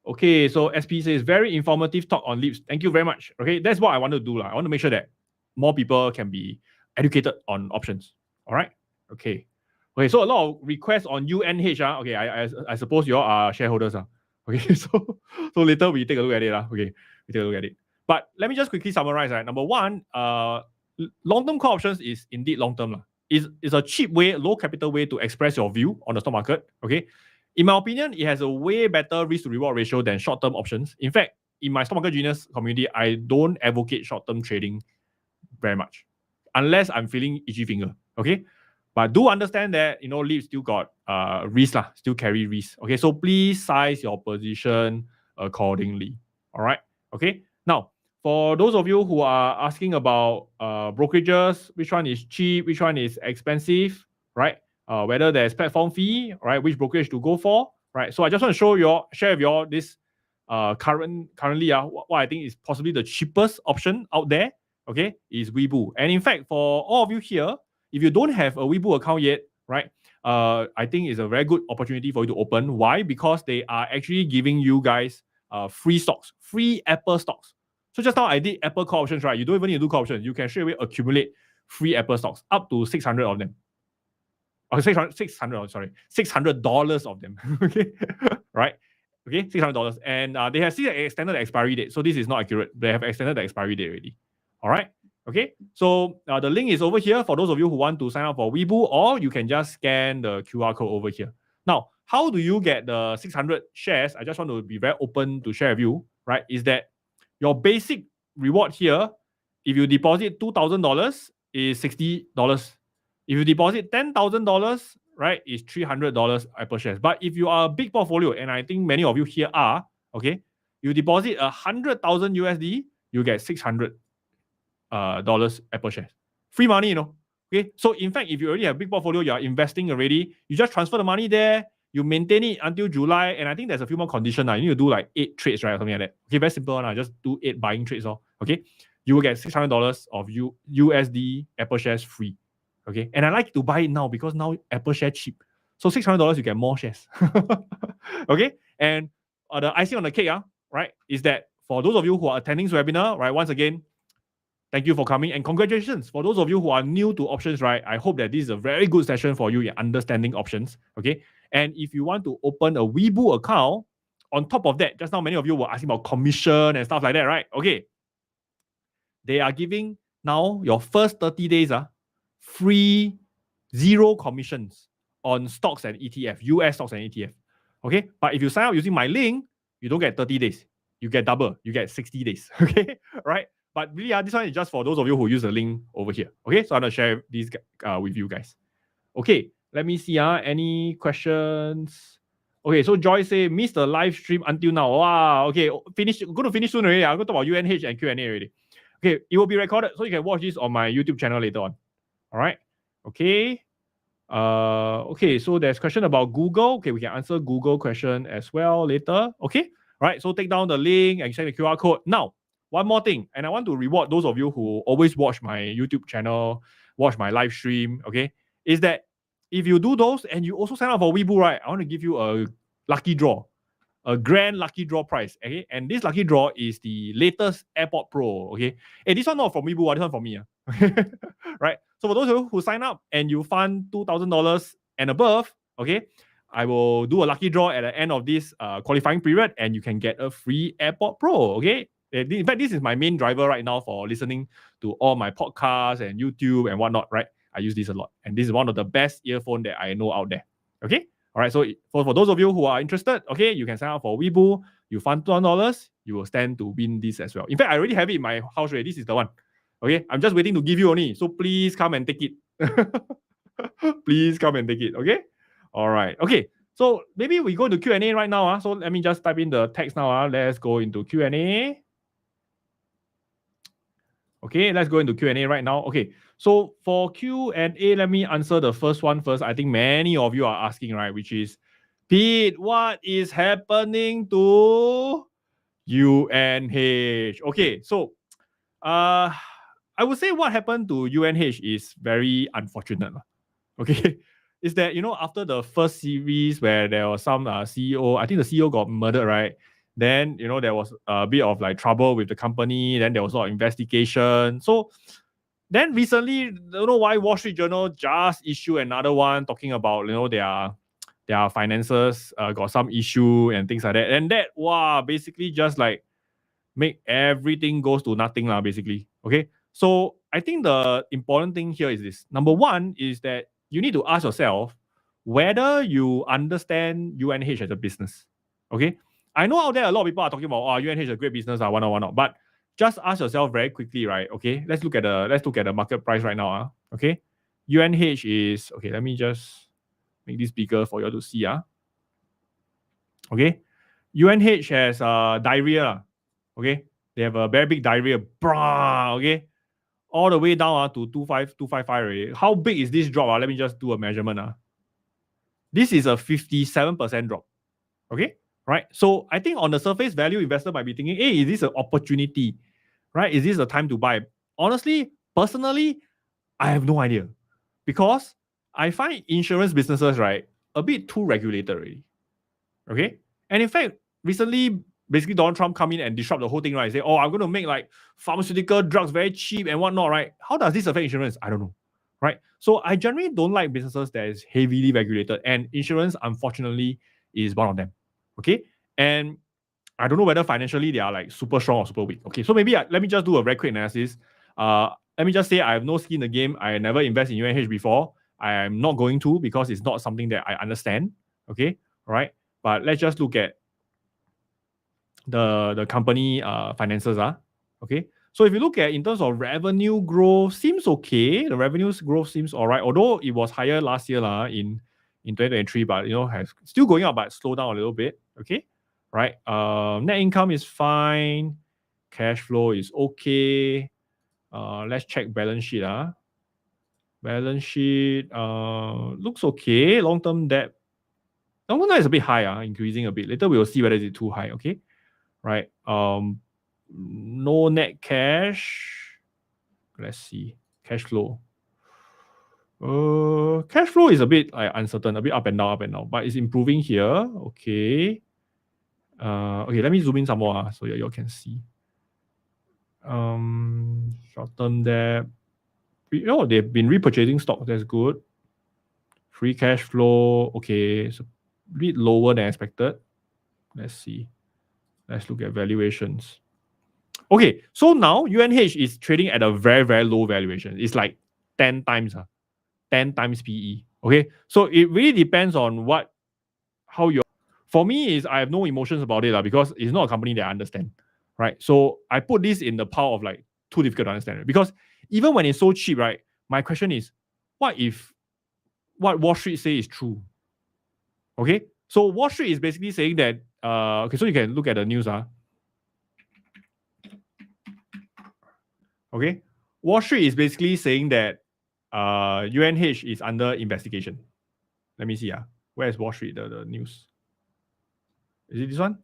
Speaker 1: Okay, so SP says very informative talk on LEAPs. Thank you very much. Okay, that's what I want to do. I want to make sure that more people can be educated on options. All right. Okay. Okay, so a lot of requests on UNH. Okay, I suppose you all are shareholders. Okay, so later we take a look at it. Okay, we take a look at it. But let me just quickly summarize. Number one, long-term call options is indeed long-term. It's a cheap way, low capital way to express your view on the stock market. Okay. In my opinion, it has a way better risk to reward ratio than short-term options. In fact, in my Stock Market Genius community, I don't advocate short-term trading very much, unless I'm feeling itchy finger. Okay, but do understand that LEAP still got risk still carry risk. Okay, so please size your position accordingly. All right. Okay. Now, for those of you who are asking about brokerages, which one is cheap, which one is expensive, right? Whether there's platform fee, right? Which brokerage to go for, right? So I just want to share with you all this currently what I think is possibly the cheapest option out there. Okay, is Webull. And in fact, for all of you here, if you don't have a Webull account yet, right? I think it's a very good opportunity for you to open. Why? Because they are actually giving you guys free stocks, free Apple stocks. So just now I did Apple call options, right? You don't even need to do call options. You can straight away accumulate free Apple stocks, up to 600 of them. $600 of them. Okay, right? Okay, $600, and they have still extended the expiry date. So this is not accurate. They have extended the expiry date already. All right. Okay. So the link is over here for those of you who want to sign up for Webull, or you can just scan the QR code over here. Now, how do you get the 600 shares? I just want to be very open to share with you. Right? Is that your basic reward here? If you deposit $2,000, is $60. If you deposit $10,000, right, is $300 Apple shares. But if you are a big portfolio, and I think many of you here are, okay, you deposit 100,000 USD, you get $600 Apple shares. Free money, Okay, so in fact, if you already have a big portfolio, you are investing already, you just transfer the money there, you maintain it until July, and I think there's a few more conditions. You need to do like 8 trades, right, or something like that. Okay, very simple. Just do 8 buying trades. Okay, you will get $600 of USD Apple shares free. Okay, and I like to buy it now because now Apple share cheap. So $600, you get more shares. Okay, and the icing on the cake, right, is that for those of you who are attending this webinar, right, once again, thank you for coming and congratulations. For those of you who are new to options, right, I hope that this is a very good session for you in understanding options. Okay, and if you want to open a Webull account, on top of that, just now many of you were asking about commission and stuff like that, right? Okay, they are giving now your first 30 days, free, 0 commissions on stocks and ETF, US stocks and ETF. Okay, but if you sign up using my link, you don't get 30 days. You get double. You get 60 days. Okay, right? But really, this one is just for those of you who use the link over here. Okay, so I'm gonna share these with you guys. Okay, let me see. Any questions? Okay, so Joy say missed the live stream until now. Wow. Okay, finish. Going to finish soon already. I'm going to talk about UNH and Q&A already. Okay, it will be recorded, so you can watch this on my YouTube channel later on. All right. Okay. Okay, so there's question about Google. Okay, we can answer Google question as well later. Okay. All right. So take down the link and check the QR code. Now, one more thing, and I want to reward those of you who always watch my YouTube channel, watch my live stream, okay, is that if you do those and you also sign up for Weibo, right, I want to give you a lucky draw, a grand lucky draw prize, okay? And this lucky draw is the latest AirPod Pro, okay? Hey, this one not from Weibo, this one from me, right? So for those of you who sign up and you fund $2,000 and above, okay, I will do a lucky draw at the end of this qualifying period, and you can get a free AirPod Pro, okay? In fact, this is my main driver right now for listening to all my podcasts and YouTube and whatnot, right? I use this a lot. And this is one of the best earphone that I know out there, okay? All right, so for those of you who are interested, okay, you can sign up for Weibo. You fund $200, you will stand to win this as well. In fact, I already have it in my house already. This is the one. Okay, I'm just waiting to give you only. So please come and take it. Please come and take it. Okay. All right. Okay. So maybe we go into Q&A right now. So let me just type in the text now. Let's go into Q&A. Okay, let's go into Q&A right now. Okay, so for Q&A, let me answer the first one first. I think many of you are asking, right, which is, Pete, what is happening to UNH? Okay, so I would say what happened to UNH is very unfortunate. Okay, is that, after the first series where there was some CEO, I think the CEO got murdered, right? Then, there was a bit of like trouble with the company. Then there was a lot of investigation. So then recently, don't know why Wall Street Journal just issued another one talking about, their finances got some issue and things like that. And that, wow, basically just like make everything goes to nothing lah, basically. Okay. So I think the important thing here is this. Number one is that you need to ask yourself whether you understand UNH as a business. Okay. I know out there a lot of people are talking about UNH is a great business, why not. But just ask yourself very quickly, right? Okay. Let's look at the market price right now. Okay. UNH is okay. Let me just make this bigger for you to see. Okay. UNH has diarrhea. Okay. They have a very big diarrhea. Okay. All the way down to 255 already. How big is this drop? Let me just do a measurement. This is a 57% drop. Okay. Right. So I think on the surface value, investor might be thinking, hey, is this an opportunity? Right? Is this a time to buy? Honestly, personally, I have no idea. Because I find insurance businesses, right, a bit too regulated already. Okay. And in fact, recently, basically Donald Trump come in and disrupt the whole thing, right? Say, I'm going to make like pharmaceutical drugs very cheap and whatnot, right? How does this affect insurance? I don't know, right? So I generally don't like businesses that is heavily regulated, and insurance, unfortunately, is one of them. Okay, and I don't know whether financially they are like super strong or super weak. Okay, so maybe let me just do a very quick analysis. Let me just say I have no skin in the game. I never invest in UNH before. I am not going to because it's not something that I understand. Okay, all right. But let's just look at the company finances. Okay. So if you look at in terms of revenue growth, seems okay. The revenues growth seems all right. Although it was higher last year in 2023, but has still going up, but slow down a little bit. Okay. Right. Net income is fine. Cash flow is okay. Let's check balance sheet. Balance sheet looks okay. Long-term debt. Long-term debt is a bit high, increasing a bit. Later we will see whether it's too high. Okay. Right. No net cash. Let's see. Cash flow. Cash flow is a bit uncertain, a bit up and down, but it's improving here. Okay. Okay, let me zoom in some more so you all can see. Short-term debt. They've been repurchasing stock. That's good. Free cash flow. Okay, it's a bit lower than expected. Let's see. Let's look at valuations. Okay, so now UNH is trading at a very, very low valuation. It's like 10 times, 10 times PE. Okay, so it really depends on how you're. For me, is I have no emotions about it because it's not a company that I understand, right? So I put this in the pile of like too difficult to understand because even when it's so cheap, right? My question is, what if what Wall Street say is true? Okay, so Wall Street is basically saying that. Okay, so you can look at the news. Okay, Wall Street is basically saying that UNH is under investigation. Let me see. Where is Wall Street, the news? Is it this one?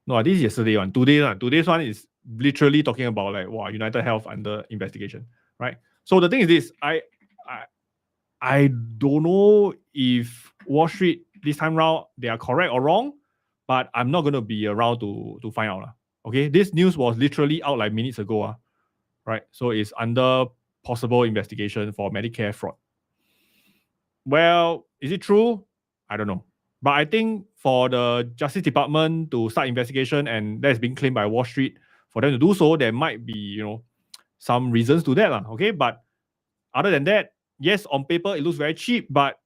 Speaker 1: No, this is yesterday one. Today's one is literally talking about like wow, United Health under investigation, right? So the thing is this, I don't know if Wall Street this time round they are correct or wrong, but I'm not gonna be around to find out. Okay, this news was literally out like minutes ago, right? So it's under possible investigation for Medicare fraud. Well, is it true? I don't know. But I think for the Justice Department to start investigation and that's being claimed by Wall Street, for them to do so, there might be, some reasons to that. Okay. But other than that, yes, on paper it looks very cheap, but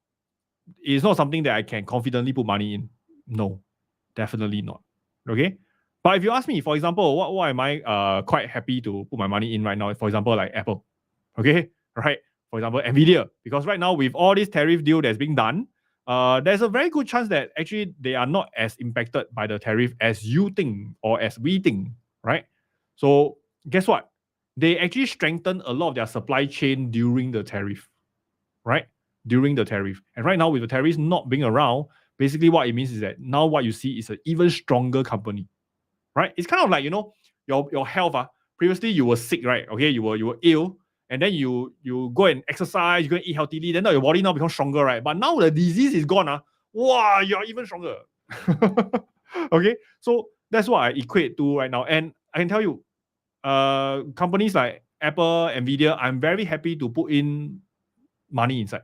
Speaker 1: it's not something that I can confidently put money in. No, definitely not. Okay. But if you ask me, for example, what am I quite happy to put my money in right now? For example, like Apple. Okay. Right. For example, Nvidia. Because right now with all this tariff deal that's being done, there's a very good chance that actually they are not as impacted by the tariff as you think or as we think, right? So guess what? They actually strengthened a lot of their supply chain during the tariff, right? During the tariff. And right now with the tariffs not being around, basically what it means is that now what you see is an even stronger company, right? It's kind of like, your health. Previously you were sick, right? Okay, you were ill, and then you go and exercise, you go and eat healthily, then your body now becomes stronger, right? But now the disease is gone, wow, you're even stronger. Okay, so that's what I equate to right now. And I can tell you, companies like Apple, Nvidia, I'm very happy to put in money inside.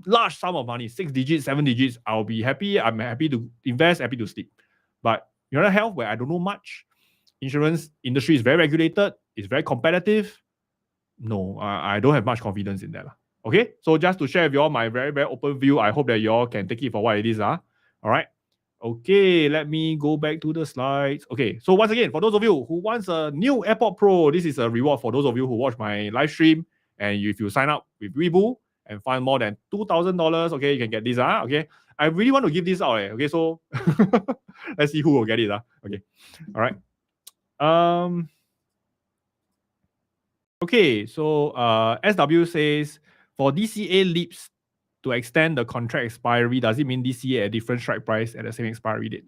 Speaker 1: Large sum of money, 6 digits, 7 digits, I'll be happy. I'm happy to invest, happy to sleep. But United Health, where I don't know much, insurance industry is very regulated, it's very competitive. No, I don't have much confidence in that. Okay, so just to share with you all my very, very open view, I hope that you all can take it for what it is. All right. Okay, let me go back to the slides. Okay, so once again, for those of you who wants a new AirPod Pro, this is a reward for those of you who watch my live stream. And if you sign up with Weibo and find more than $2,000, okay, you can get this. Okay, I really want to give this out. Okay, so let's see who will get it. Okay, all right. Okay, so SW says for DCA LEAPS to extend the contract expiry, does it mean DCA at a different strike price at the same expiry date?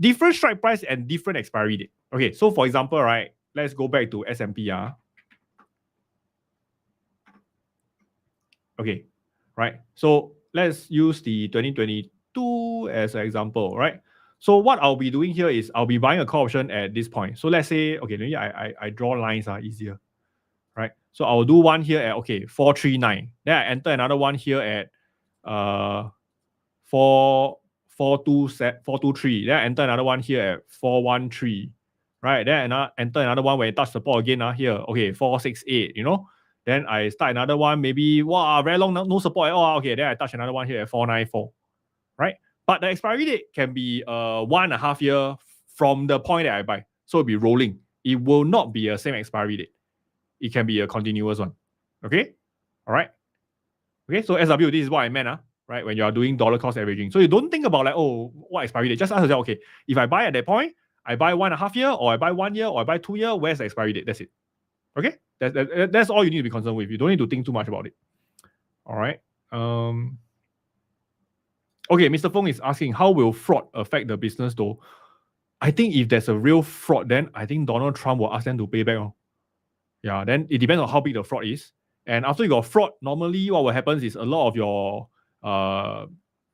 Speaker 1: Different strike price and different expiry date. Okay, so for example, right, let's go back to S&P. Okay, right. So let's use the 2022 as an example, right? So what I'll be doing here is I'll be buying a call option at this point. So let's say, okay, maybe I draw lines easier, right? So I'll do one here at, okay, 439. Then I enter another one here at 423. Then I enter another one here at 413, right? Then I enter another one when I touch support again here. Okay, 468, Then I start another one, maybe, wow, very long, no support at all. Okay, then I touch another one here at 494, right? But the expiry date can be 1.5 year from the point that I buy. So it'll be rolling. It will not be a same expiry date. It can be a continuous one. Okay? All right? Okay, so SW, this is what I meant, right? When you are doing dollar cost averaging. So you don't think about like, oh, what expiry date? Just ask yourself, okay, if I buy at that point, I buy 1.5 year, or I buy 1 year, or I buy 2 year, where's the expiry date? That's it. Okay? That's all you need to be concerned with. You don't need to think too much about it. All right. Okay, Mr. Fong is asking, how will fraud affect the business though? I think if there's a real fraud, then I think Donald Trump will ask them to pay back. Yeah, then it depends on how big the fraud is. And after you got fraud, normally what will happen is a lot of your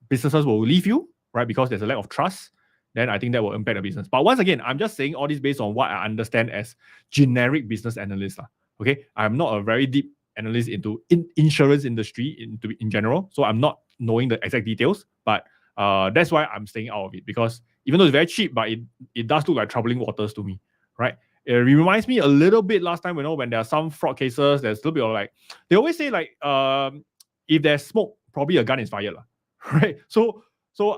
Speaker 1: businesses will leave you, right? Because there's a lack of trust. Then I think that will impact the business. But once again, I'm just saying all this based on what I understand as generic business analyst. Okay, I'm not a very deep analyst into insurance industry in general, so I'm not knowing the exact details. But that's why I'm staying out of it, because even though it's very cheap, but it does look like troubling waters to me, right? It reminds me a little bit last time, when there are some fraud cases, there's a little bit of like, they always say like, if there's smoke, probably a gun is fired, right? So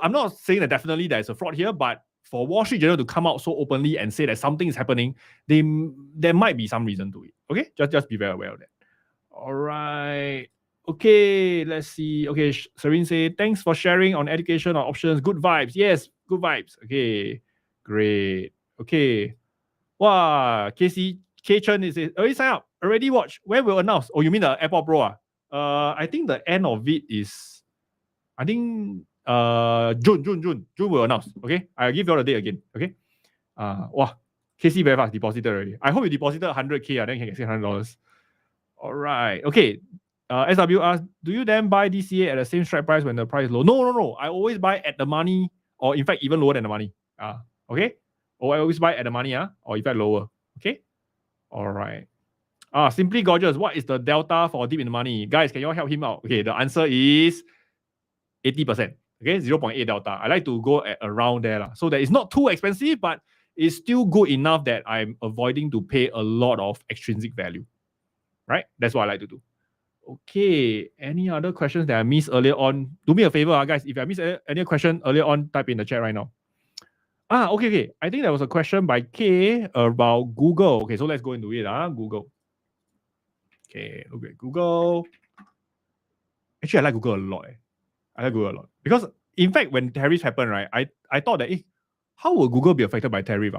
Speaker 1: I'm not saying that definitely there's a fraud here, but for Wall Street Journal to come out so openly and say that something is happening, there might be some reason to it. Okay, just be very aware of that. All right. Okay, let's see. Okay, Serene say, thanks for sharing on education or options. Good vibes. Yes, good vibes. Okay, great. Okay. Wow, K Chen is already sign up, already watch. When will announce? Oh, you mean the AirPod Pro? I think the end of it is, I think June will announce. Okay, I'll give you all the date again. Okay. Wow, KC very fast deposited already. I hope you deposited 100K, then you can get $600. All right. Okay. SW asks, do you then buy DCA at the same strike price when the price is low? No. I always buy at the money, or in fact even lower than the money. Okay. Or I always buy at the money, or in fact lower. Okay. All right. Simply Gorgeous, what is the delta for deep in the money? Guys, can you all help him out? Okay, the answer is 80%. Okay, 0.8 delta. I like to go at around there. So that it's not too expensive, but it's still good enough that I'm avoiding to pay a lot of extrinsic value. Right? That's what I like to do. Okay, any other questions that I missed earlier on? Do me a favor, guys. If I missed any question earlier on, type in the chat right now. Okay. I think there was a question by K about Google. Okay, so let's go into it. Google. Okay, look at Google. Actually, I like Google a lot. I like Google a lot. Because, in fact, when tariffs happen, right, I thought that, how will Google be affected by tariff?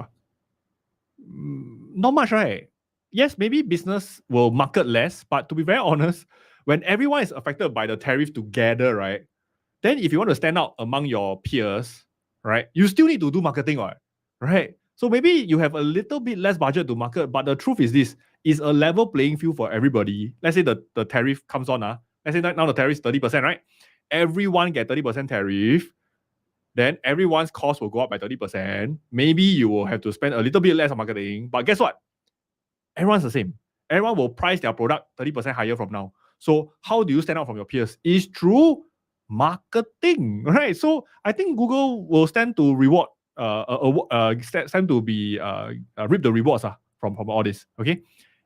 Speaker 1: Not much, right? Yes, maybe business will market less, but to be very honest, when everyone is affected by the tariff together, right, then if you want to stand out among your peers, right, you still need to do marketing, right? So maybe you have a little bit less budget to market, but the truth is this, is a level playing field for everybody. Let's say the tariff comes on, let's say now the tariff is 30%, right? Everyone get 30% tariff, then everyone's cost will go up by 30%. Maybe you will have to spend a little bit less on marketing, but guess what? Everyone's the same. Everyone will price their product 30% higher from now. So how do you stand out from your peers? Is through marketing, right? So I think Google will stand to reward, stand to be reap the rewards from all this. Okay,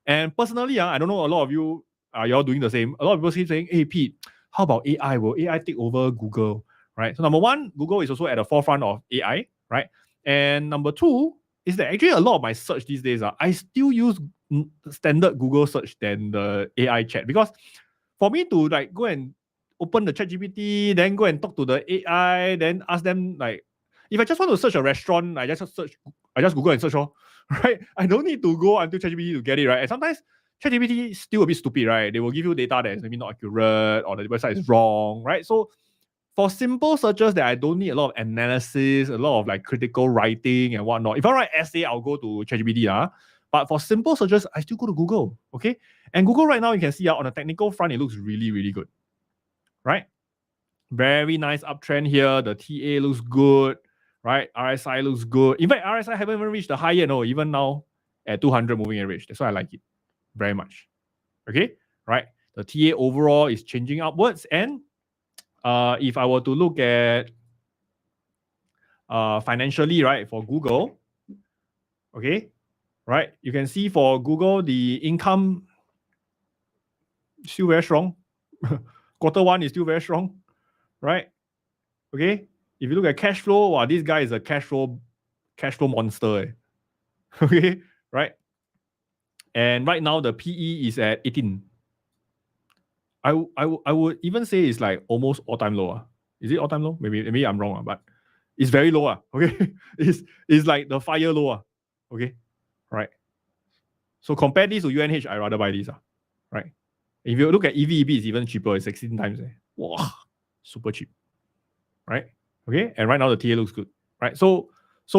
Speaker 1: and personally, I don't know, a lot of you are y'all doing the same. A lot of people keep saying, "Hey Pete, how about AI? Will AI take over Google?" Right. So number one, Google is also at the forefront of AI, right? And number two is that actually a lot of my search these days, I still use standard Google search than the AI chat, because for me to like go and open the ChatGPT, then go and talk to the AI, then ask them, like, if I just want to search a restaurant, I just Google and search, right? I don't need to go until ChatGPT to get it, right? And sometimes ChatGPT is still a bit stupid, right? They will give you data that is maybe not accurate, or the website is wrong, right? So for simple searches that I don't need a lot of analysis, a lot of like critical writing and whatnot. If I write essay, I'll go to ChatGPT. But for simple searches, I still go to Google. Okay. And Google right now, you can see on a technical front, it looks really, really good. Right? Very nice uptrend here. The TA looks good. Right? RSI looks good. In fact, RSI haven't even reached the high yet. No, even now at 200 moving average. That's why I like it very much. Okay. Right? The TA overall is changing upwards. And if I were to look at financially, right, for Google, okay, right, you can see for Google, the income still very strong. Quarter one is still very strong, right? Okay, if you look at cash flow, wow, this guy is a cash flow monster. Okay, right? And right now the PE is at 18. I would even say it's like almost all-time low. Is it all-time low? Maybe I'm wrong, but it's very low. Okay, it's like the 5-year low. Okay, right. So compare this to UNH, I rather buy this. Right. If you look at EV/EB, it's even cheaper. It's 16 times. Wow, super cheap. Right. Okay, and right now the TA looks good. Right. So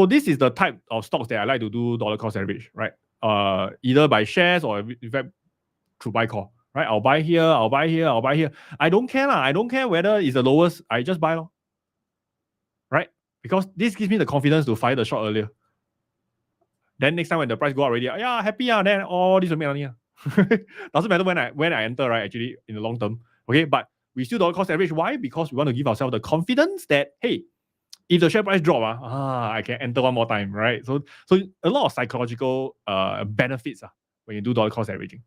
Speaker 1: this is the type of stocks that I like to do dollar cost average. Right. Either by shares or in fact through buy call. Right, I'll buy here, I'll buy here, I'll buy here. I don't care. I don't care whether it's the lowest. I just buy. Right? Because this gives me the confidence to fire the shot earlier. Then next time when the price go up already, happy, then all this will make money. Doesn't matter when I enter, right, actually, in the long term. Okay, but we still dollar cost average. Why? Because we want to give ourselves the confidence that, hey, if the share price drop, I can enter one more time, right? So a lot of psychological benefits when you do dollar cost averaging.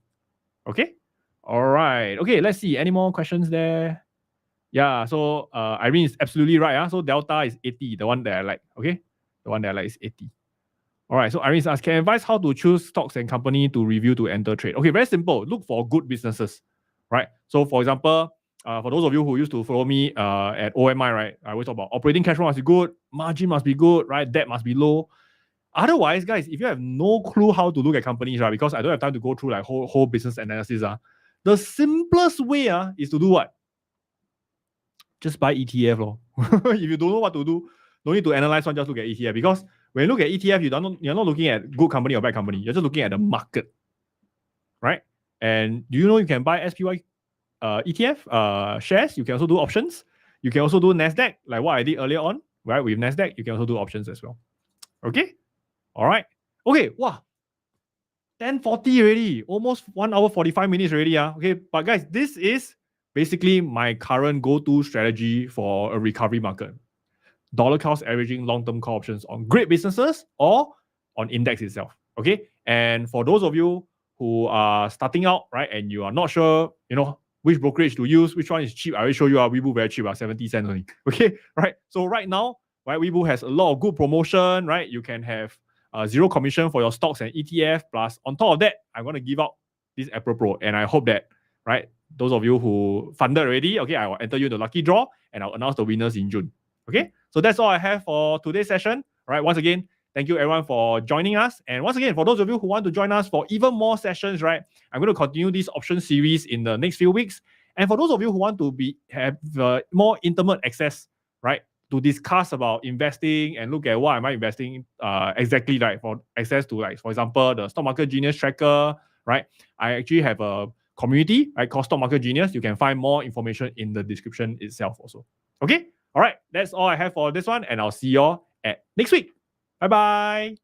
Speaker 1: Okay? All right. Okay, let's see. Any more questions there? Yeah, so Irene is absolutely right. So delta is 80, the one that I like. Okay, the one that I like is 80. All right, so Irene is asking, can I advise how to choose stocks and company to review to enter trade? Okay, very simple. Look for good businesses, right? So for example, for those of you who used to follow me at OMI, right, I always talk about operating cash flow must be good, margin must be good, right? Debt must be low. Otherwise, guys, if you have no clue how to look at companies, right, because I don't have time to go through like whole business analysis, the simplest way is to do what? Just buy ETF. If you don't know what to do, don't need to analyze one, just look at ETF. Because when you look at ETF, you're not looking at good company or bad company. You're just looking at the market, right? And do you know you can buy SPY ETF shares? You can also do options. You can also do NASDAQ, like what I did earlier on, right? With NASDAQ, you can also do options as well. Okay? All right. Okay, wow. 10:40 already. Almost 1 hour 45 minutes already. Okay, but guys, this is basically my current go-to strategy for a recovery market. Dollar cost averaging long-term call options on great businesses or on index itself. Okay. And for those of you who are starting out, right, and you are not sure, which brokerage to use, which one is cheap, I already show you Webull very cheap, 70 cents only. Okay, right. So right now, right, Webull has a lot of good promotion, right? You can have zero commission for your stocks and ETF. Plus, on top of that, I'm going to give out this April Pro, and I hope that, right, those of you who funded already, okay, I will enter you in the lucky draw, and I'll announce the winners in June. Okay, so that's all I have for today's session. All right, once again, thank you everyone for joining us. And once again, for those of you who want to join us for even more sessions, right, I'm going to continue this option series in the next few weeks. And for those of you who want to have more intimate access, right, to discuss about investing and look at what am I investing exactly, right, for access to, like, for example, the Stock Market Genius tracker, right, I actually have a community, right, called Stock Market Genius. You can find more information in the description itself also. Okay. All right, that's all I have for this one, and I'll see y'all at next week. Bye-bye.